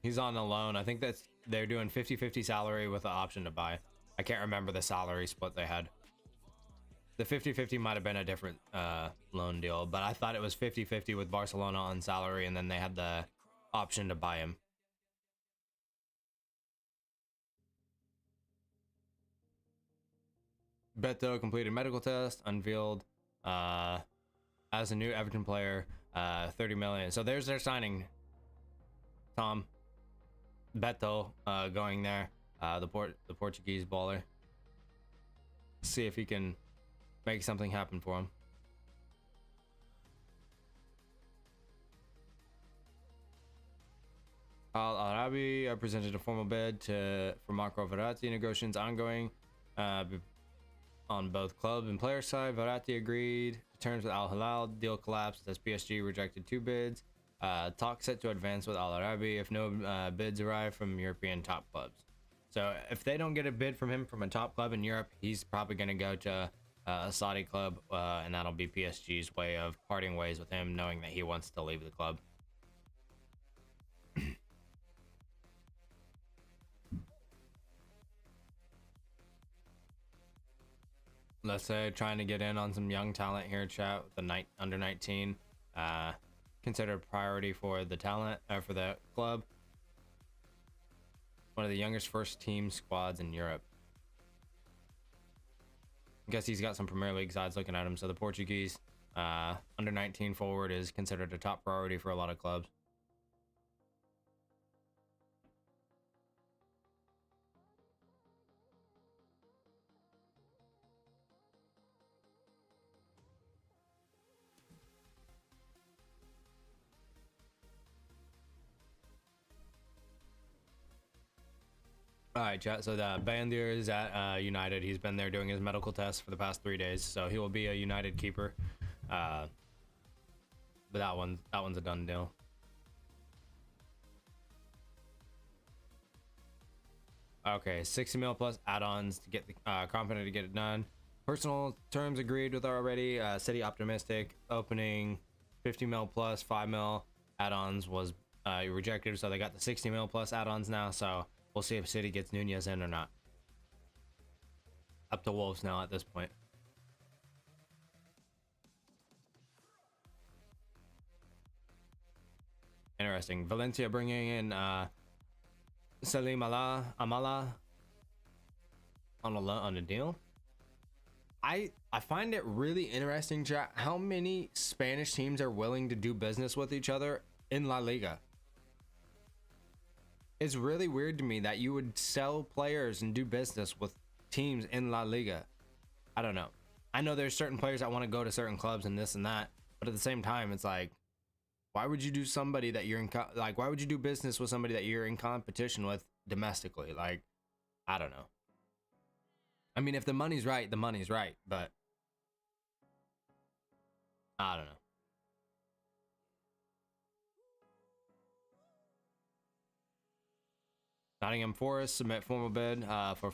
He's on a loan. I think they're doing 50-50 salary with an option to buy. I can't remember the salary split they had. The 50-50 might have been a different loan deal, but I thought it was 50-50 with Barcelona on salary, and then they had the option to buy him. Beto completed medical test, unveiled as a new Everton player, 30 million. So there's their signing, Tom. Beto going there, the Portuguese baller. See if he can make something happen for him. Al Arabi presented a formal bid for Marco Verratti. Negotiations ongoing on both club and player side. Verratti agreed to terms with Al Hilal. Deal collapsed as PSG rejected 2 bids. Talk set to advance with Al Arabi if no bids arrive from European top clubs. So if they don't get a bid from him from a top club in Europe, he's probably going to go to a Saudi club, and that'll be PSG's way of parting ways with him, knowing that he wants to leave the club. Let's say trying to get in on some young talent here, chat, with the under 19. Considered priority for the talent, for the club. One of the youngest first team squads in Europe. I guess he's got some Premier League sides looking at him. So the Portuguese under 19 forward is considered a top priority for a lot of clubs. All right, chat. So the Bandier is at United. He's been there doing his medical test for the past 3 days, so he will be a United keeper. But that one's a done deal. Okay, 60 mil plus add-ons to get the confident to get it done. Personal terms agreed with already. City optimistic. Opening 50 mil plus 5 mil add-ons was rejected, so they got the 60 mil plus add-ons now. So we'll see if City gets Nunez in or not. Up to Wolves now at this point. Interesting. Valencia bringing in Salim Amala on a deal. I find it really interesting, chat, how many Spanish teams are willing to do business with each other in La Liga. It's really weird to me that you would sell players and do business with teams in La Liga. I don't know. I know there's certain players that want to go to certain clubs and this and that, but at the same time, it's like, why would you do somebody that you're in why would you do business with somebody that you're in competition with domestically? Like, I don't know. I mean, if the money's right, the money's right, but I don't know. Nottingham Forest submit formal bid for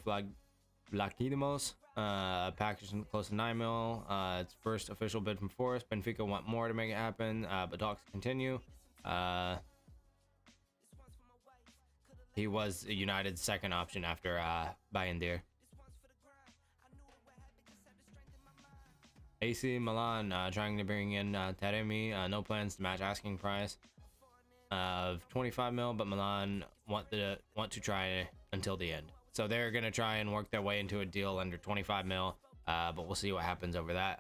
Vlachodimos. Package close to 9 mil. It's first official bid from Forest. Benfica want more to make it happen, but talks continue. He was United's second option after Bayindir. AC Milan trying to bring in Taremi. No plans to match asking price of 25 mil, but Milan want to try until the end. So they're gonna try and work their way into a deal under 25 mil, but we'll see what happens over that.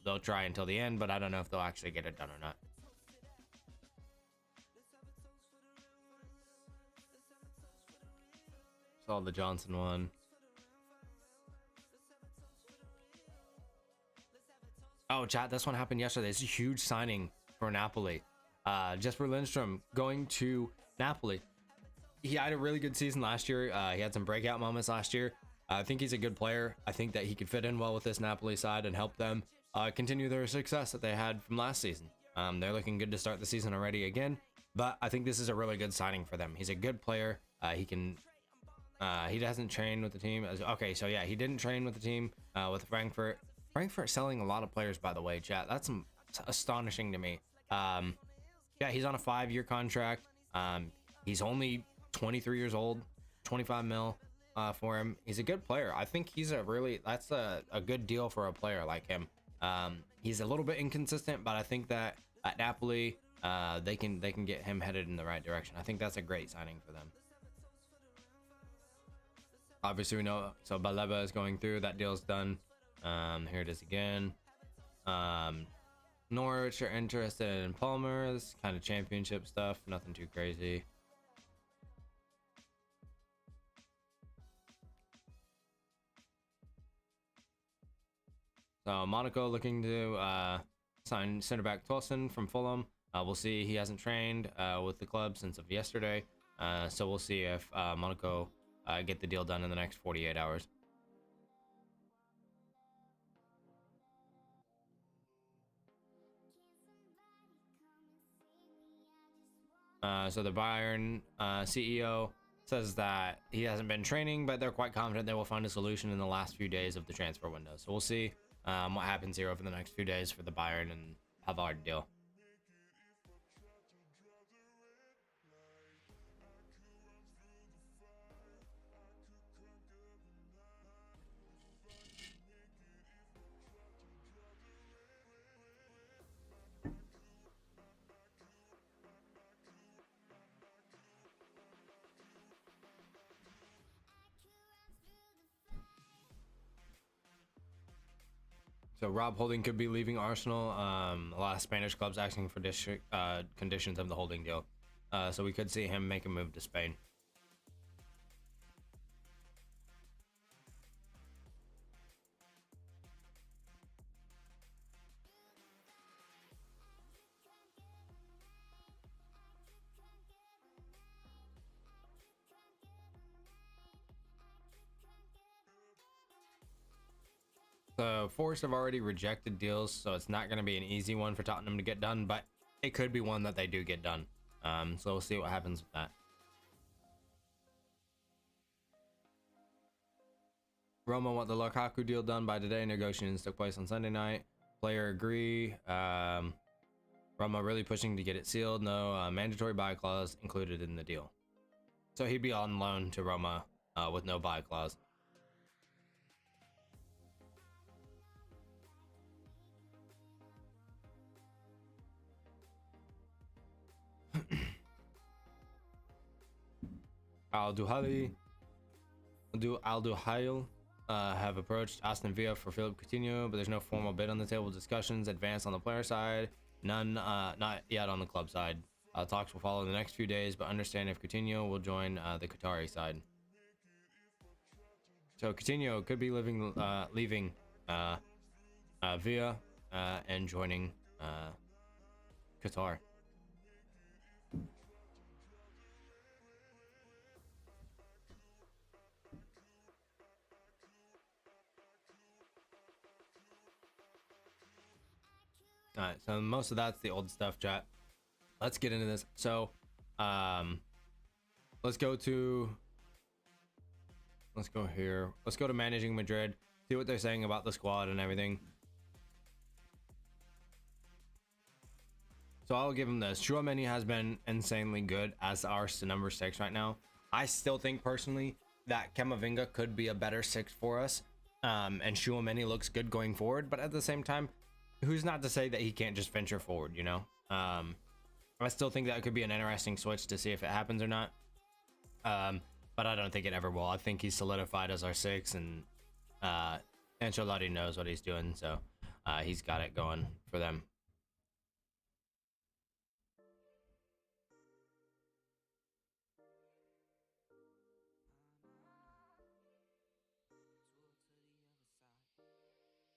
They'll try until the end, but I don't know if they'll actually get it done or not. Saw the Johnson one. Oh, chat, this one happened yesterday. It's a huge signing for Napoli. Jesper Lindstrom going to Napoli. He had a really good season last year. He had some breakout moments last year. I think he's a good player. I think that he could fit in well with this Napoli side and help them continue their success that they had from last season. They're looking good to start the season already again, but I think this is a really good signing for them. He's a good player. He hasn't trained with the team. Okay, so yeah, he didn't train with the team with Frankfurt. Frankfurt selling a lot of players, by the way, chat. That's astonishing to me. Yeah, he's on a 5-year contract. He's only 23 years old, 25 mil for him. He's a good player. I think he's that's a good deal for a player like him. He's a little bit inconsistent, but I think that at Napoli, they can get him headed in the right direction. I think that's a great signing for them. Obviously, we know, so Baleba is going through. That deal's done. Here it is again. Norwich are interested in Palmer. This kind of championship stuff. Nothing too crazy. So Monaco looking to sign center back Tolson from Fulham. We'll see. He hasn't trained with the club since of yesterday. So we'll see if Monaco get the deal done in the next 48 hours. So the Bayern CEO says that he hasn't been training, but they're quite confident they will find a solution in the last few days of the transfer window. So we'll see what happens here over the next few days for the Bayern and Havard deal. So Rob Holding could be leaving Arsenal. A lot of Spanish clubs asking for conditions of the Holding deal. So we could see him make a move to Spain. The Forest have already rejected deals, so it's not going to be an easy one for Tottenham to get done, but it could be one that they do get done. So we'll see what happens with that. Roma want the Lukaku deal done by today. Negotiations took place on Sunday night. Player agree. Roma really pushing to get it sealed. No mandatory buy clause included in the deal. So he'd be on loan to Roma with no buy clause. Al Duhail have approached Aston Villa for Philip Coutinho, but there's no formal bid on the table. Discussions advanced on the player side, none not yet on the club side. Talks will follow in the next few days, but understand if Coutinho will join the Qatari side. So Coutinho could be leaving Villa and joining Qatar. All right, so most of that's the old stuff, chat. Let's get into this. So, let's go here. Let's go to managing Madrid. See what they're saying about the squad and everything. So I'll give him this. Tchouaméni has been insanely good as our number 6 right now. I still think personally that Camavinga could be a better 6 for us. And Tchouaméni looks good going forward, but at the same time, who's not to say that he can't just venture forward, you know? I still think that could be an interesting switch to see if it happens or not. But I don't think it ever will. I think he's solidified as our 6, and Ancelotti knows what he's doing, so he's got it going for them.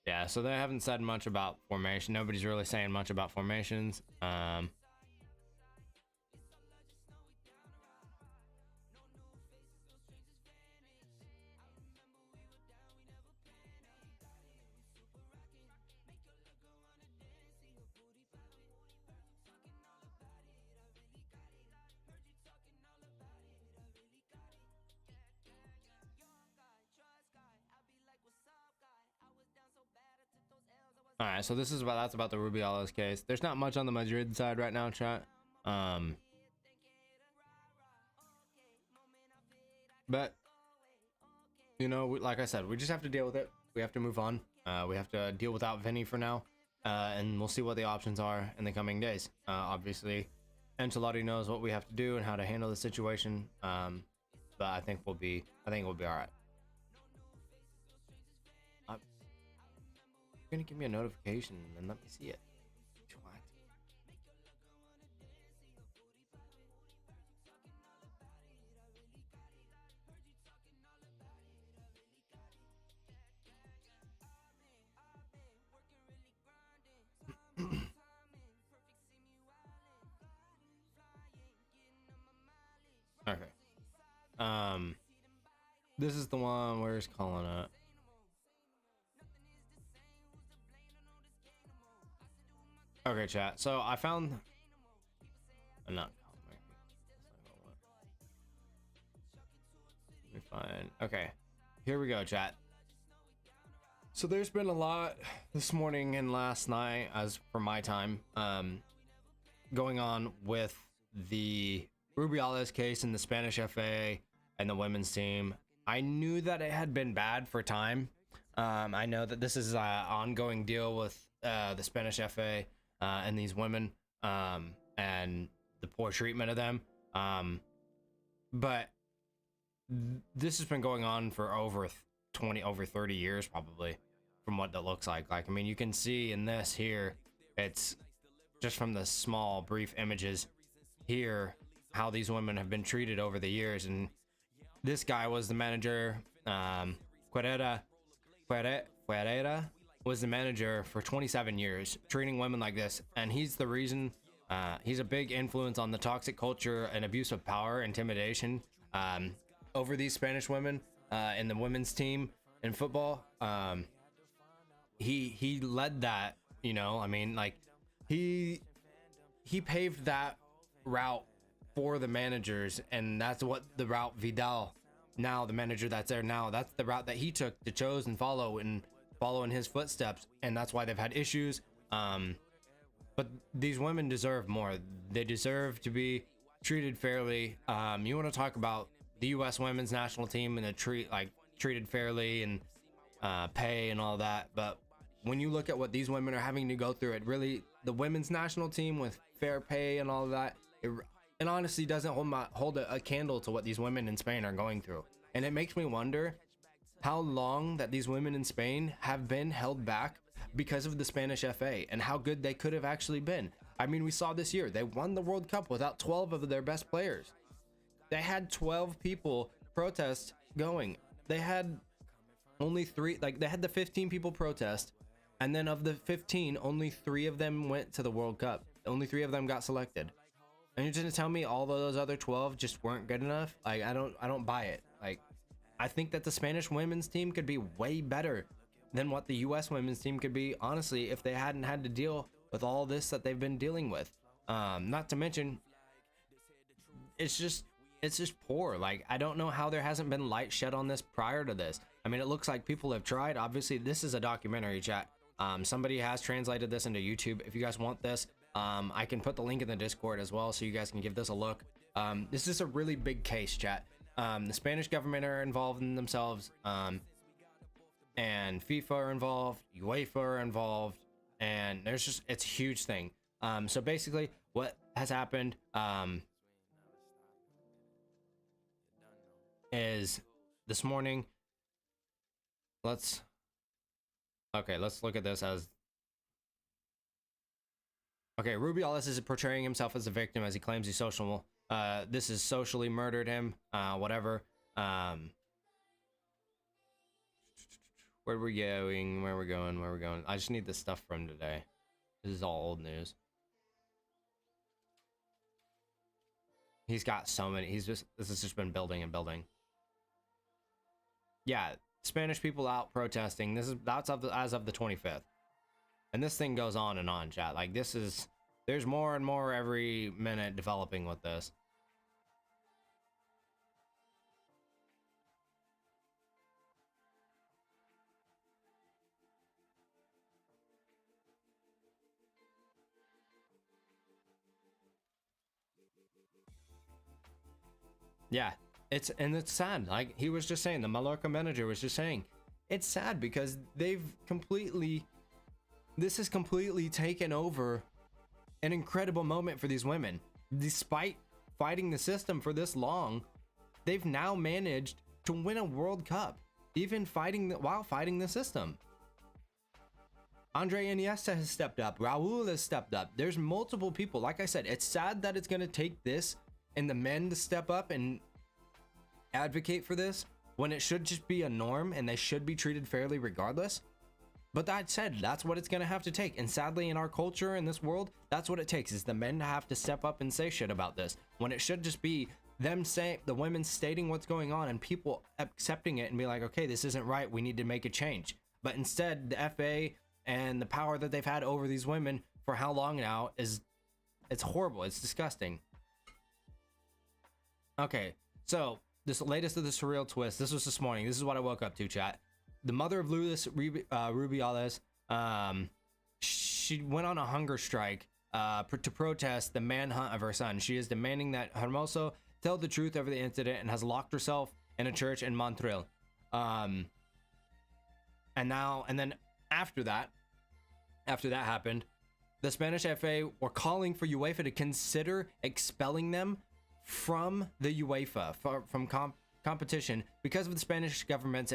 Yeah, so they haven't said much about formation. Nobody's really saying much about formations. All right, so that's about the Rubiales case. There's not much on the Madrid side right now, chat. But you know, like I said, we just have to deal with it. We have to move on. We have to deal without Vini for now, and we'll see what the options are in the coming days. Obviously, Ancelotti knows what we have to do and how to handle the situation. But I think we'll be all right. You're gonna give me a notification and let me see it. What? Okay. This is the one where it's calling it. Okay, chat. So I found. I'm not. Let me find. Okay, here we go, chat. So there's been a lot this morning and last night, as for my time, going on with the Rubiales case in the Spanish FA and the women's team. I knew that it had been bad for time. I know that this is an ongoing deal with the Spanish FA and these women and the poor treatment of them. But this has been going on for over 30 years, probably, from what that looks like. Like, I mean, you can see in this here, it's just from the small, brief images here, how these women have been treated over the years. And this guy was the manager, Ferreira was the manager for 27 years, treating women like this. And he's the reason, he's a big influence on the toxic culture and abuse of power, intimidation over these Spanish women in the women's team in football. He led that, you know, I mean, like he paved that route for the managers, and that's what the route Vidal now the manager that's there now, that's the route that he took to chose and follow in his footsteps, and that's why they've had issues. But these women deserve more. They deserve to be treated fairly. You want to talk about the U.S. women's national team and treated fairly and pay and all that, but when you look at what these women are having to go through, it really, the women's national team with fair pay and all of that, it honestly doesn't hold a candle to what these women in Spain are going through. And it makes me wonder how long that these women in Spain have been held back because of the Spanish FA and how good they could have actually been. I mean, we saw this year, they won the World Cup without 12 of their best players. They had 12 people protest going. They had only 3, like they had the 15 people protest, and then of the 15, only 3 of them went to the World Cup. Only 3 of them got selected. And you're gonna tell me all of those other 12 just weren't good enough? Like, I don't buy it. Like, I think that the Spanish women's team could be way better than what the US women's team could be, honestly, if they hadn't had to deal with all this that they've been dealing with. Not to mention, it's just poor. Like, I don't know how there hasn't been light shed on this prior to this. I mean, it looks like people have tried. Obviously, this is a documentary, chat. Somebody has translated this into YouTube. If you guys want this, I can put the link in the Discord as well, so you guys can give this a look. This is a really big case, chat. The Spanish government are involved in themselves, and FIFA are involved, UEFA are involved, and it's a huge thing. So basically, what has happened is this morning. Let's look at this as. Okay, Rubiales is portraying himself as a victim as he claims he this is socially murdered him, whatever. Where are we going? I just need the stuff from today. This is all old news. He's got so many, this has just been building and building. Yeah, Spanish people out protesting. That's as of the 25th. And this thing goes on and on, chat. Like, there's more and more every minute developing with this. Yeah, it's sad. Like he was just saying, the Mallorca manager was just saying, it's sad because this has completely taken over an incredible moment for these women. Despite fighting the system for this long, they've now managed to win a World Cup, even while fighting the system. Andre Iniesta has stepped up. Raul has stepped up. There's multiple people. Like I said, it's sad that it's going to take this and the men to step up and advocate for this when it should just be a norm and they should be treated fairly regardless. But that said, that's what it's going to have to take. And sadly, in our culture, in this world, that's what it takes, is the men to have to step up and say shit about this, when it should just be them saying, the women stating what's going on and people accepting it and be like, okay, this isn't right, we need to make a change. But instead, the FA and the power that they've had over these women for how long now it's horrible. It's disgusting. Okay, so this latest of the surreal twist, this was this morning. This is what I woke up to, chat. The mother of Luis Rubiales, she went on a hunger strike to protest the manhunt of her son. She is demanding that Hermoso tell the truth over the incident and has locked herself in a church in Montreal. And then after that happened, the Spanish FA were calling for UEFA to consider expelling them from the UEFA, from competition, because of the Spanish government's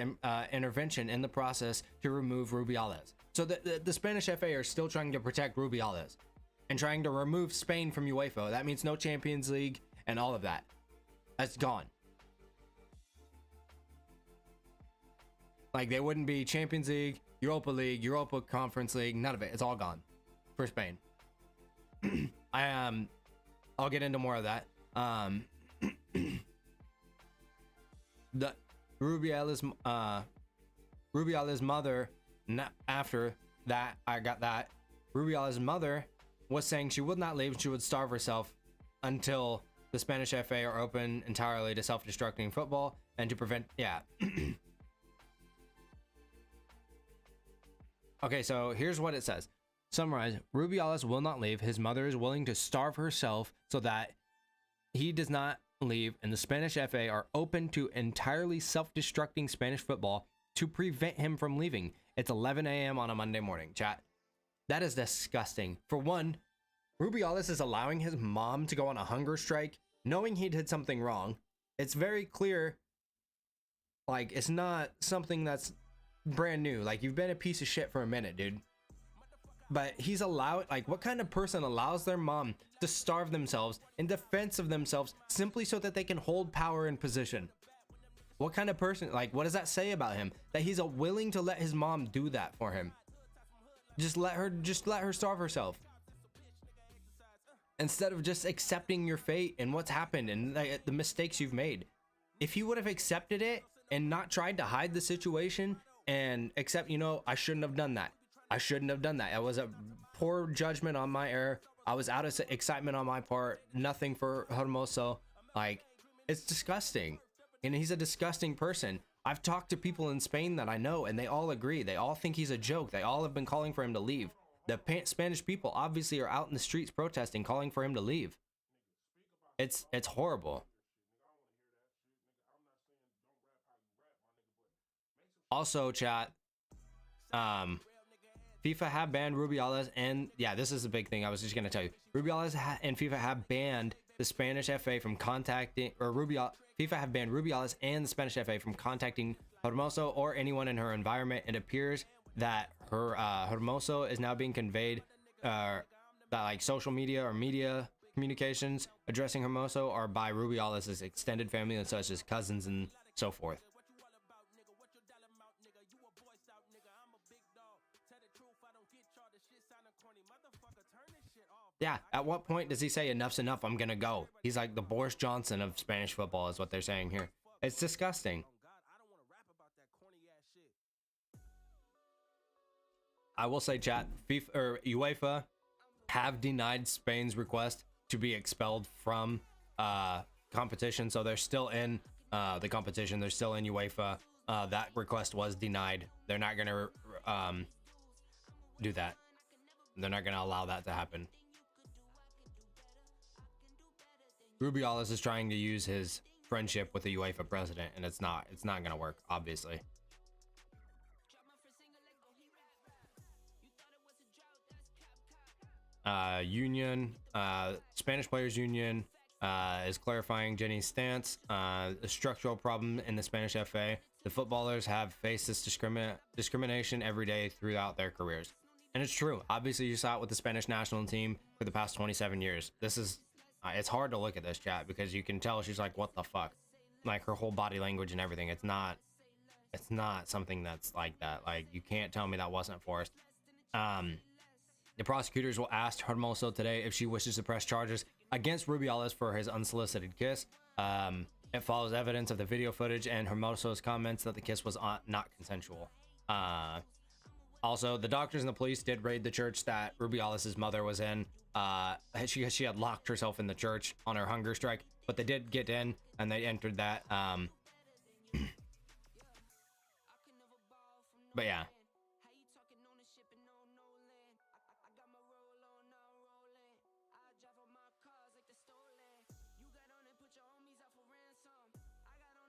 intervention in the process to remove Rubiales. So the Spanish FA are still trying to protect Rubiales and trying to remove Spain from UEFA. That means no Champions League and all of that. That's gone. Like, there wouldn't be Champions League, Europa Conference League, none of it. It's all gone for Spain. I'll get into more of that. The Rubiales mother, after that, Rubiales' mother was saying she would not leave, she would starve herself until the Spanish FA are open entirely to self-destructing football and to prevent, yeah. Okay, so here's what it says. Summarize, Rubiales will not leave. His mother is willing to starve herself so that he does not leave, and the Spanish FA are open to entirely self-destructing Spanish football to prevent him from leaving. It's 11 a.m. on a Monday morning, chat. That is disgusting. For one, Rubiales is allowing his mom to go on a hunger strike, knowing he did something wrong. It's very clear, like, it's not something that's brand new. Like, you've been a piece of shit for a minute, dude. But he's allowed, like, what kind of person allows their mom to starve themselves in defense of themselves simply so that they can hold power and position? What kind of person, like, what does that say about him? That he's willing to let his mom do that for him. Just let her starve herself. Instead of just accepting your fate and what's happened and the mistakes you've made. If he would have accepted it and not tried to hide the situation and accept, you know, I shouldn't have done that. I shouldn't have done that. It was a poor judgment on my error. I was out of excitement on my part. Nothing for Hermoso. Like, it's disgusting. And he's a disgusting person. I've talked to people in Spain that I know, and they all agree. They all think he's a joke. They all have been calling for him to leave. The Spanish people obviously are out in the streets protesting, calling for him to leave. It's horrible. Also, chat, FIFA have banned Rubiales, and yeah, this is a big thing I was just going to tell you. Rubiales and FIFA have banned the Spanish FA from contacting, FIFA have banned Rubiales and the Spanish FA from contacting Hermoso or anyone in her environment. It appears that her Hermoso is now being conveyed that like social media or media communications addressing Hermoso are by Rubiales' extended family and such as cousins and so forth. Yeah, at what point does he say enough's enough, I'm gonna go? He's like the Boris Johnson of Spanish football is what they're saying here. It's disgusting. I will say, chat, FIFA or UEFA have denied Spain's request to be expelled from competition, so they're still in the competition. They're still in UEFA. That request was denied. They're not gonna do that. They're not gonna allow that to happen. Rubiales is trying to use his friendship with the UEFA president, and it's not gonna work, obviously. Spanish Players Union is clarifying Jenny's stance. A structural problem in the Spanish FA. The footballers have faced this discrimination every day throughout their careers. And it's true. Obviously, you saw it with the Spanish national team for the past 27 years. This is, it's hard to look at this, chat, because you can tell she's like, what the fuck? Like, her whole body language and everything. It's not something that's like that. Like, you can't tell me that wasn't forced. The prosecutors will ask Hermoso today if she wishes to press charges against Rubiales for his unsolicited kiss. It follows evidence of the video footage and Hermoso's comments that the kiss was not consensual. Also, the doctors and the police did raid the church that Rubiales' mother was in. She had locked herself in the church on her hunger strike, but they did get in and they entered that. But yeah.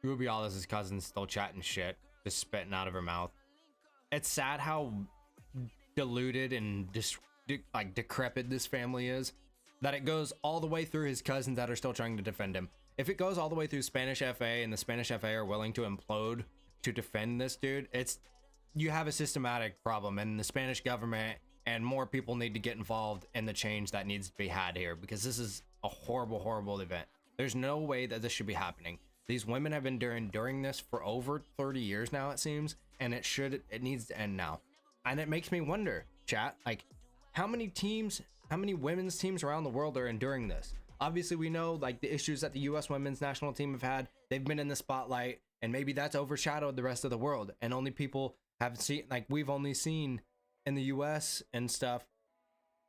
Rubiales' cousin's still chatting shit, just spitting out of her mouth. It's sad how diluted and decrepit this family is, that it goes all the way through his cousins that are still trying to defend him. If it goes all the way through Spanish FA and the Spanish FA are willing to implode to defend this dude, you have a systematic problem, and the Spanish government and more people need to get involved in the change that needs to be had here, because this is a horrible, horrible event. There's no way that this should be happening. These women have been enduring this for over 30 years now, it seems, and it needs to end now. And it makes me wonder, chat, like, how many women's teams around the world are enduring this? Obviously, we know, like, the issues that the U.S. women's national team have had. They've been in the spotlight, and maybe that's overshadowed the rest of the world, and only people have seen, like, we've only seen in the U.S. and stuff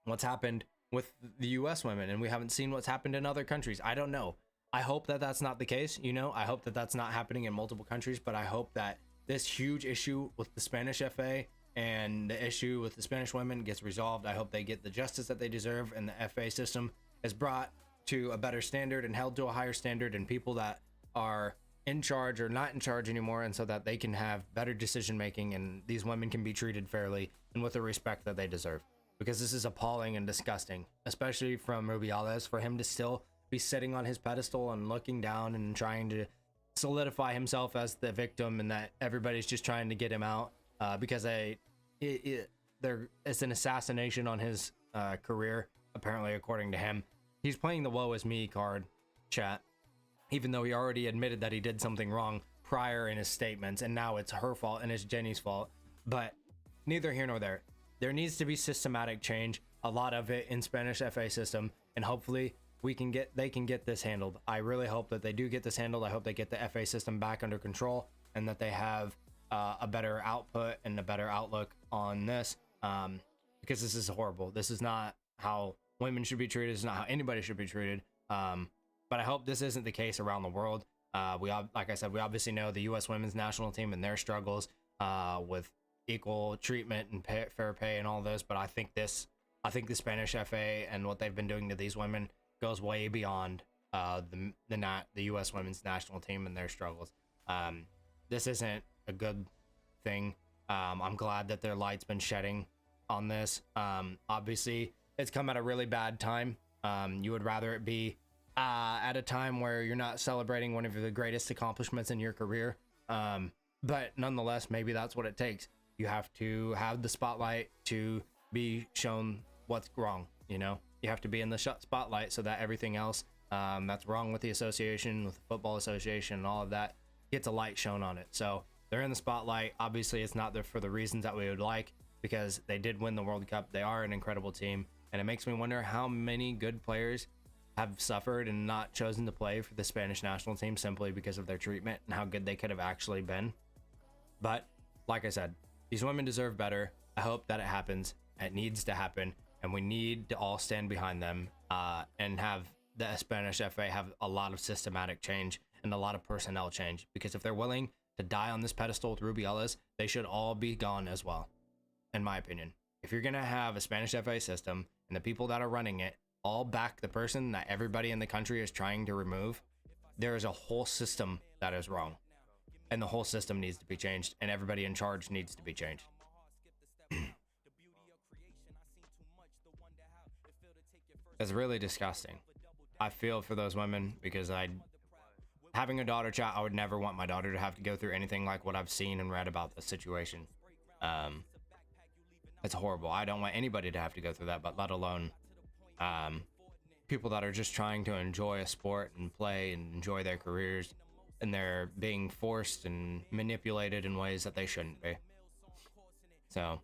what's happened with the U.S. women, and we haven't seen what's happened in other countries. I don't know. I hope that that's not the case. I hope that that's not happening in multiple countries, but I hope that this huge issue with the Spanish FA and the issue with the Spanish women gets resolved. I hope they get the justice that they deserve, and the FA system is brought to a better standard and held to a higher standard, and people that are in charge or not in charge anymore, and so that they can have better decision making, and these women can be treated fairly and with the respect that they deserve. Because this is appalling and disgusting, especially from Rubiales, for him to still be sitting on his pedestal and looking down and trying to solidify himself as the victim, and that everybody's just trying to get him out because it's an assassination on his career, apparently, according to him. He's playing the woe is me card, chat, even though he already admitted that he did something wrong prior in his statements, and now it's her fault and it's Jenny's fault. But neither here nor there. There needs to be systematic change, a lot of it in Spanish FA system, and hopefully they can get this handled. I really hope that they do get this handled. I hope they get the FA system back under control, and that they have a better output and a better outlook on this, because this is horrible. This is not how women should be treated. This is not how anybody should be treated. But I hope this isn't the case around the world. Like I said, we obviously know the U.S. women's national team and their struggles with equal treatment and fair pay and all this. But I think the Spanish FA and what they've been doing to these women goes way beyond the U.S. women's national team and their struggles. This isn't a good thing. I'm glad that their light's been shedding on this. Obviously, it's come at a really bad time. You would rather it be at a time where you're not celebrating one of the greatest accomplishments in your career. But nonetheless, maybe that's what it takes. You have to have the spotlight to be shown what's wrong. You have to be in the spotlight so that everything else that's wrong with the association, with the football association, and all of that gets a light shown on it. So they're in the spotlight. Obviously, it's not there for the reasons that we would like, because they did win the World Cup. They are an incredible team, and it makes me wonder how many good players have suffered and not chosen to play for the Spanish national team simply because of their treatment and how good they could have actually been. But like I said, these women deserve better. I hope that it happens. It needs to happen, and we need to all stand behind them and have the Spanish FA have a lot of systematic change and a lot of personnel change, because if they're willing to die on this pedestal with Rubiales, they should all be gone as well, in my opinion. If you're going to have a Spanish FA system and the people that are running it all back the person that everybody in the country is trying to remove, there is a whole system that is wrong, and the whole system needs to be changed, and everybody in charge needs to be changed. It's really disgusting. I feel for those women, because having a daughter, chat, I would never want my daughter to have to go through anything like what I've seen and read about the situation. It's horrible. I don't want anybody to have to go through that, but let alone people that are just trying to enjoy a sport and play and enjoy their careers, and they're being forced and manipulated in ways that they shouldn't be. So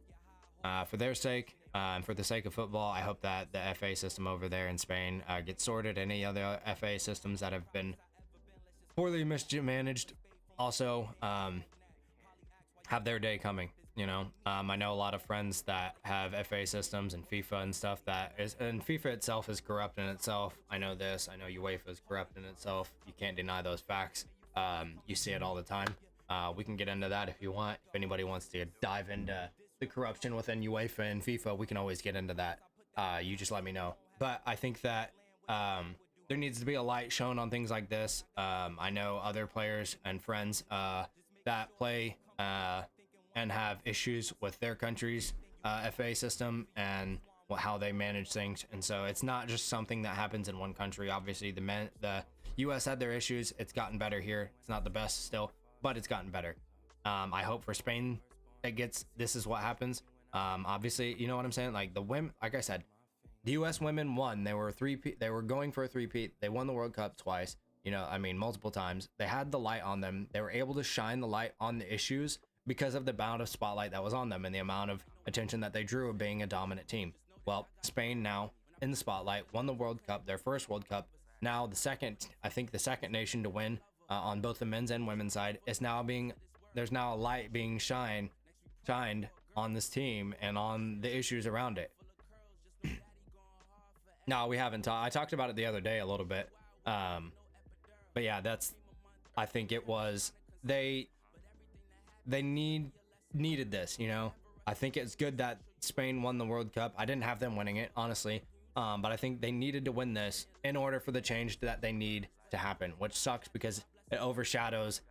for their sake, and for the sake of football, I hope that the FA system over there in Spain gets sorted. Any other FA systems that have been poorly mismanaged also have their day coming. I know a lot of friends that have FA systems and FIFA and stuff and FIFA itself is corrupt in itself. I know this. I know UEFA is corrupt in itself. You can't deny those facts. You see it all the time. We can get into that if you want. If anybody wants to dive into the corruption within UEFA and FIFA, we can always get into that. You just let me know. But I think that there needs to be a light shown on things like this. I know other players and friends that play and have issues with their country's FA system and how they manage things, and so it's not just something that happens in one country. Obviously, the U.S. had their issues. It's gotten better here. It's not the best still, but it's gotten better. I hope for Spain this is what happens. Obviously, you know what I'm saying. Like the women, like I said, the U.S. women won. They were going for a three-peat. They won the World Cup twice. Multiple times. They had the light on them. They were able to shine the light on the issues because of the amount of spotlight that was on them and the amount of attention that they drew of being a dominant team. Well, Spain now in the spotlight, won the World Cup, their first World Cup. Now the second nation to win on both the men's and women's side is now there's now a light being shined on this team and on the issues around it. No, we haven't. I talked about it the other day a little bit. But yeah, I think it was they needed this, you know. I think it's good that Spain won the World Cup. I didn't have them winning it, honestly, but I think they needed to win this in order for the change that they need to happen, which sucks because it overshadows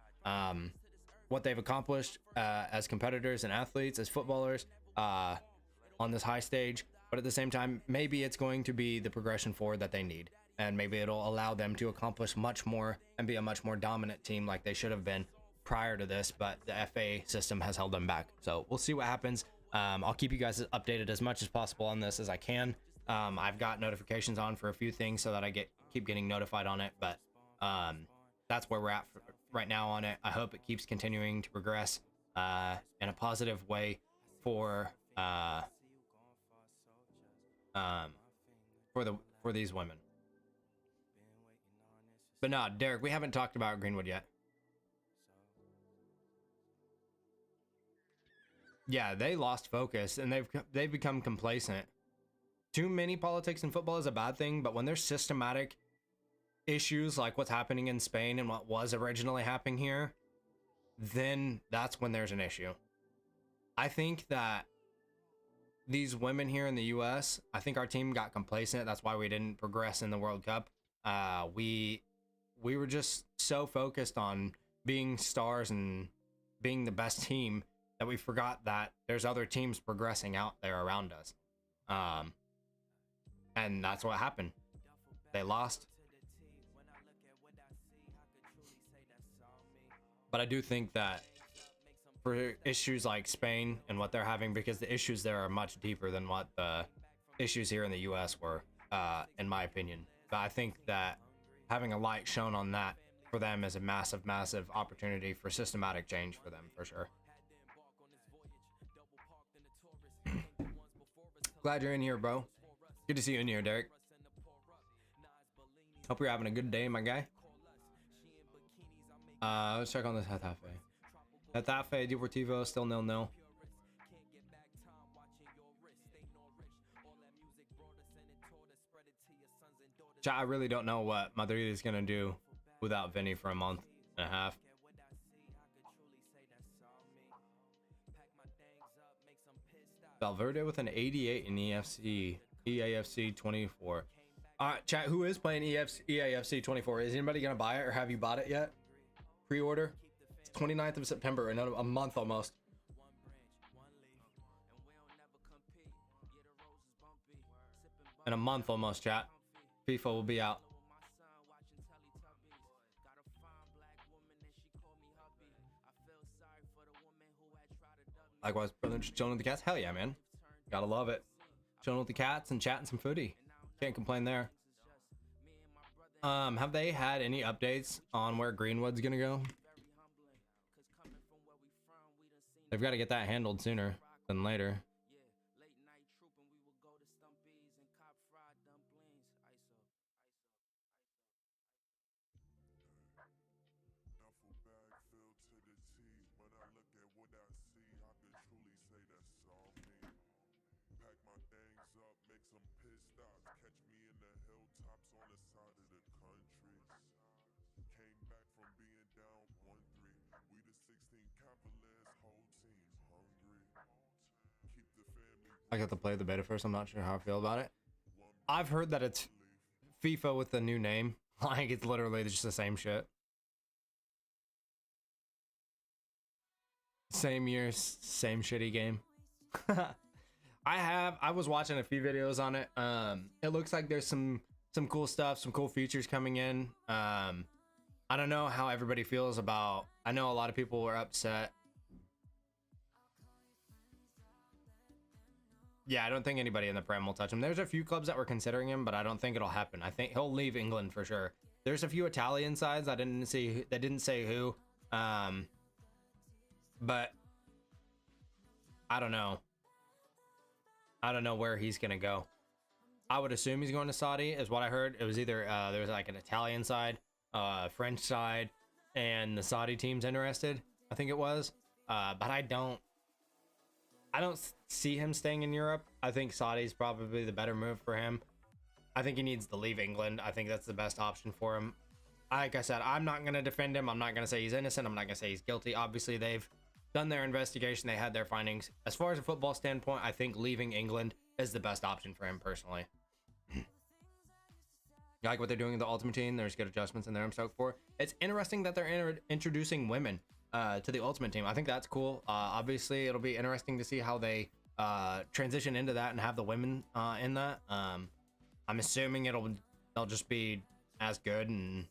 what they've accomplished as competitors and athletes, as footballers on this high stage. But at the same time, maybe it's going to be the progression forward that they need, and maybe it'll allow them to accomplish much more and be a much more dominant team like they should have been prior to this, but the FA system has held them back. So we'll see what happens. I'll keep you guys updated as much as possible on this as I can. I've got notifications on for a few things so that I keep getting notified on it, but that's where we're at right now on it. I hope it keeps continuing to progress in a positive way for these women. But no, Derek, we haven't talked about Greenwood yet. Yeah, they lost focus and they've become complacent. Too many politics in football is a bad thing, but when there's systematic issues like what's happening in Spain and what was originally happening here, then that's when there's an issue. I think that these women here in the US, I think our team got complacent. That's why we didn't progress in the World Cup. We were just so focused on being stars and being the best team that we forgot that there's other teams progressing out there around us. And that's what happened. They lost. But I do think that for issues like Spain and what they're having, because the issues there are much deeper than what the issues here in the US were, in my opinion. But I think that having a light shown on that for them is a massive, massive opportunity for systematic change for them, for sure. Glad you're in here, bro. Good to see you in here, Derek. Hope you're having a good day, my guy. Let's check on this Getafe. Getafe Deportivo still 0-0. I really don't know what Madrid is gonna do without Vini for a month and a half. Valverde with an 88 in EAFC 24. Chat, who is playing EAFC 24? Is anybody gonna buy it, or have you bought it yet? Pre-order. It's 29th of September, in a month almost. In a month almost, chat. FIFA will be out. Likewise, brother, just chilling with the cats. Hell yeah, man. Gotta love it. Chilling with the cats and chatting some footy. Can't complain there. Have they had any updates on where Greenwood's gonna go? They've got to get that handled sooner than later. I got to play the beta first. I'm not sure how I feel about it. I've heard that it's FIFA with the new name. Like, it's literally just the same shit. Same year, same shitty game. I was watching a few videos on it. It looks like there's some cool stuff, some cool features coming in. I don't know how everybody feels about. I know a lot of people were upset. Yeah, I don't think anybody in the Prem will touch him. There's a few clubs that were considering him, but I don't think it'll happen. I think he'll leave England for sure. There's a few Italian sides. I didn't see. They didn't say who. But I don't know. I don't know where he's gonna go. I would assume he's going to Saudi, is what I heard. It was either there was like an Italian side, French side, and the Saudi team's interested. I think it was. But I don't see him staying in Europe. I think Saudi's probably the better move for him. I think he needs to leave England. I think that's the best option for him. like I said, I'm not going to defend him. I'm not going to say he's innocent. I'm not going to say he's guilty. Obviously, they've done their investigation. They had their findings. As far as a football standpoint, I think leaving England is the best option for him personally. You like what they're doing in the Ultimate Team? There's good adjustments in there. I'm stoked for. It's interesting that they're introducing women to the Ultimate Team. I think that's cool. Obviously, it'll be interesting to see how they transition into that and have the women in that. I'm assuming they'll just be as good and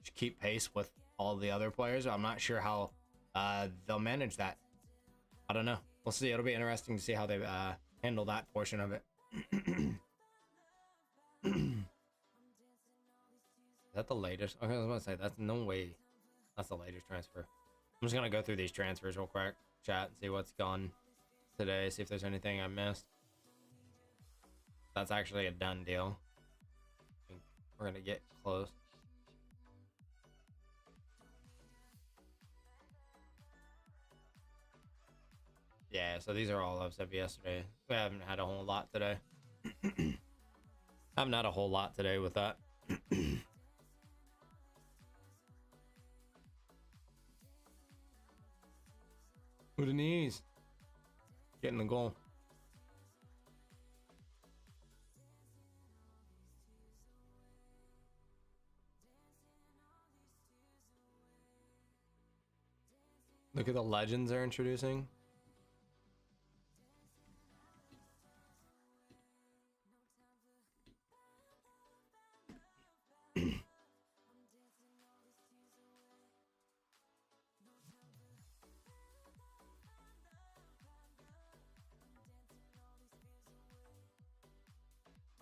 just keep pace with all the other players. I'm not sure how they'll manage that. I don't know. We'll see. It'll be interesting to see how they handle that portion of it. Is that the latest? Okay, I was about to say, that's no way. That's the latest transfer. I'm just going to go through these transfers real quick, chat, and see what's gone today, see if there's anything I missed. That's actually a done deal. I think we're going to get close. Yeah, so these are all I've said yesterday. We haven't had a whole lot today. Haven't had a whole lot today with that. With the knees. Getting the goal. Look at the legends they're introducing.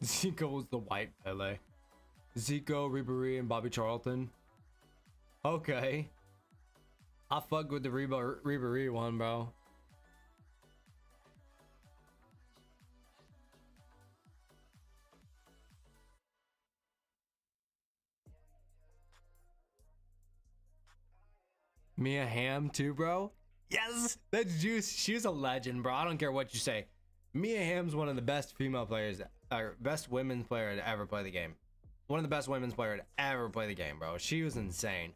Zico was the white Pele. Zico, Ribéry, and Bobby Charlton. Okay. I fuck with the Ribéry one, bro. Mia Hamm too, bro. Yes, that's juice. She's a legend, bro. I don't care what you say. Mia Hamm's one of the best female players, or best women's player to ever play the game. One of the best women's player to ever play the game, bro. She was insane.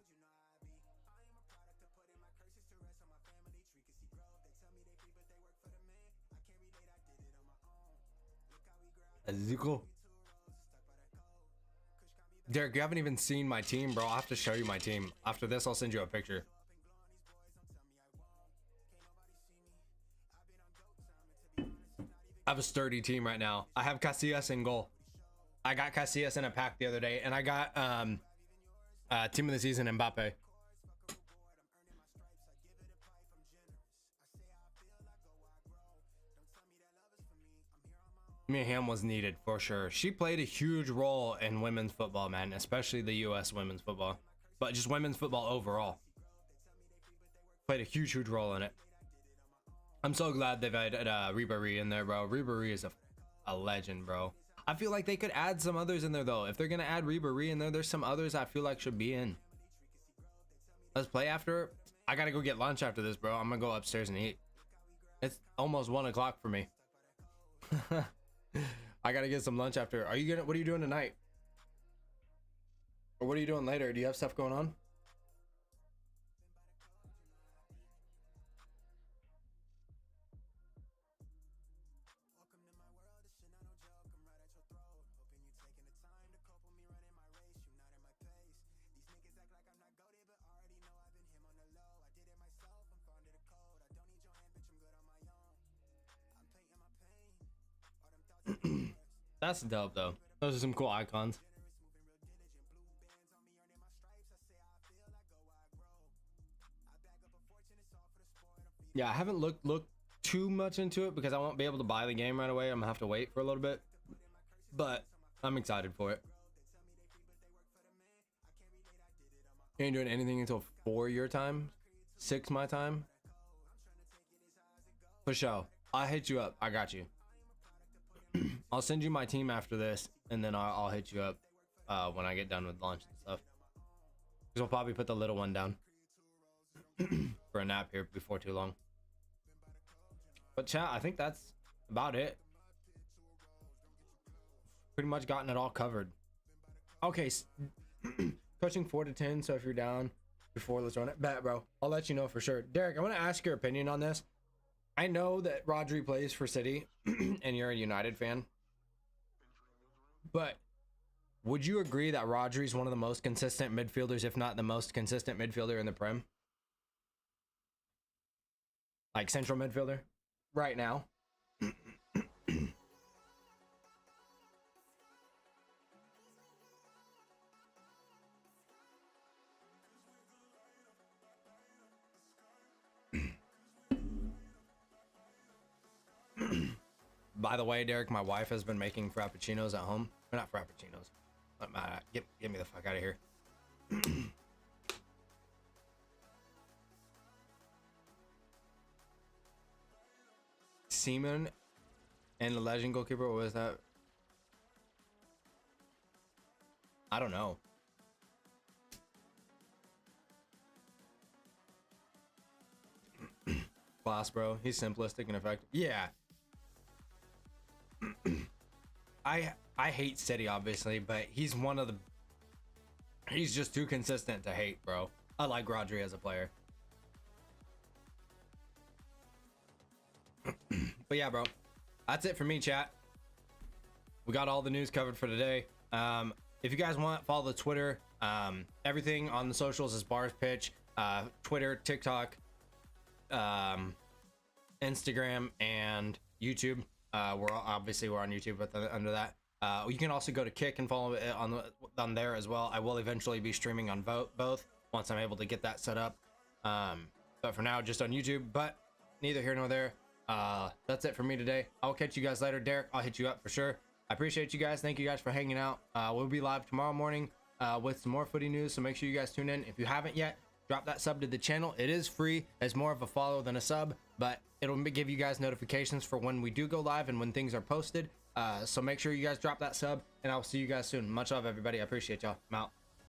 Zico. Derek, you haven't even seen my team, bro. I'll have to show you my team. After this, I'll send you a picture. I have a sturdy team right now. I have Casillas in goal. I got Casillas in a pack the other day, and I got team of the season Mbappe. Mia Hamm was needed for sure. She played a huge role in women's football, man, especially the U.S. women's football, but just women's football overall. Played a huge role in it. I'm so glad they've added Ribéry in there, bro. Ribéry is a legend, bro. I feel like they could add some others in there, though. If they're going to add Ribéry in there, there's some others I feel like should be in. Let's play after. I got to go get lunch after this, bro. I'm going to go upstairs and eat. It's almost 1 o'clock for me. I got to get some lunch after. What are you doing tonight? Or what are you doing later? Do you have stuff going on? That's dope, though. Those are some cool icons. Yeah, I haven't looked too much into it because I won't be able to buy the game right away. I'm gonna have to wait for a little bit, but I'm excited for it. You ain't doing anything until 4 your time, 6 my time. For sure. I'll hit you up. I got you. I'll send you my team after this, and then I'll hit you up when I get done with lunch and stuff. Because we'll probably put the little one down for a nap here before too long. But chat, I think that's about it. Pretty much gotten it all covered. Okay, Touching 4 to 10. So if you're down before, let's run it. Bet, bro. I'll let you know for sure. Derek, I want to ask your opinion on this. I know that Rodri plays for City and you're a United fan, but would you agree that Rodri is one of the most consistent midfielders, if not the most consistent midfielder in the Prem? Like central midfielder right now? By the way, Derek, my wife has been making frappuccinos at home. Or not frappuccinos. Get me the fuck out of here. Seaman and the legend goalkeeper, what was that? I don't know. Class, bro. He's simplistic and effective. Yeah. I hate City, obviously, but he's one of the... He's just too consistent to hate, bro. I like Rodri as a player. But yeah, bro. That's it for me, chat. We got all the news covered for today. If you guys want, follow the Twitter. Everything on the socials is Bars Pitch. Twitter, TikTok, Instagram, and YouTube. We're on YouTube, but under that, you can also go to Kick and follow it on there as well. I will eventually be streaming on both once I'm able to get that set up. But for now, just on YouTube. But neither here nor there. That's it for me today. I'll catch you guys later. Derek, I'll hit you up for sure. I appreciate you guys. Thank you guys for hanging out. We'll be live tomorrow morning with some more footy news, so make sure you guys tune in. If you haven't yet, drop that sub to the channel. It is free. It's more of a follow than a sub, but it'll give you guys notifications for when we do go live and when things are posted. So make sure you guys drop that sub, and I'll see you guys soon. Much love, everybody. I appreciate y'all. I'm out.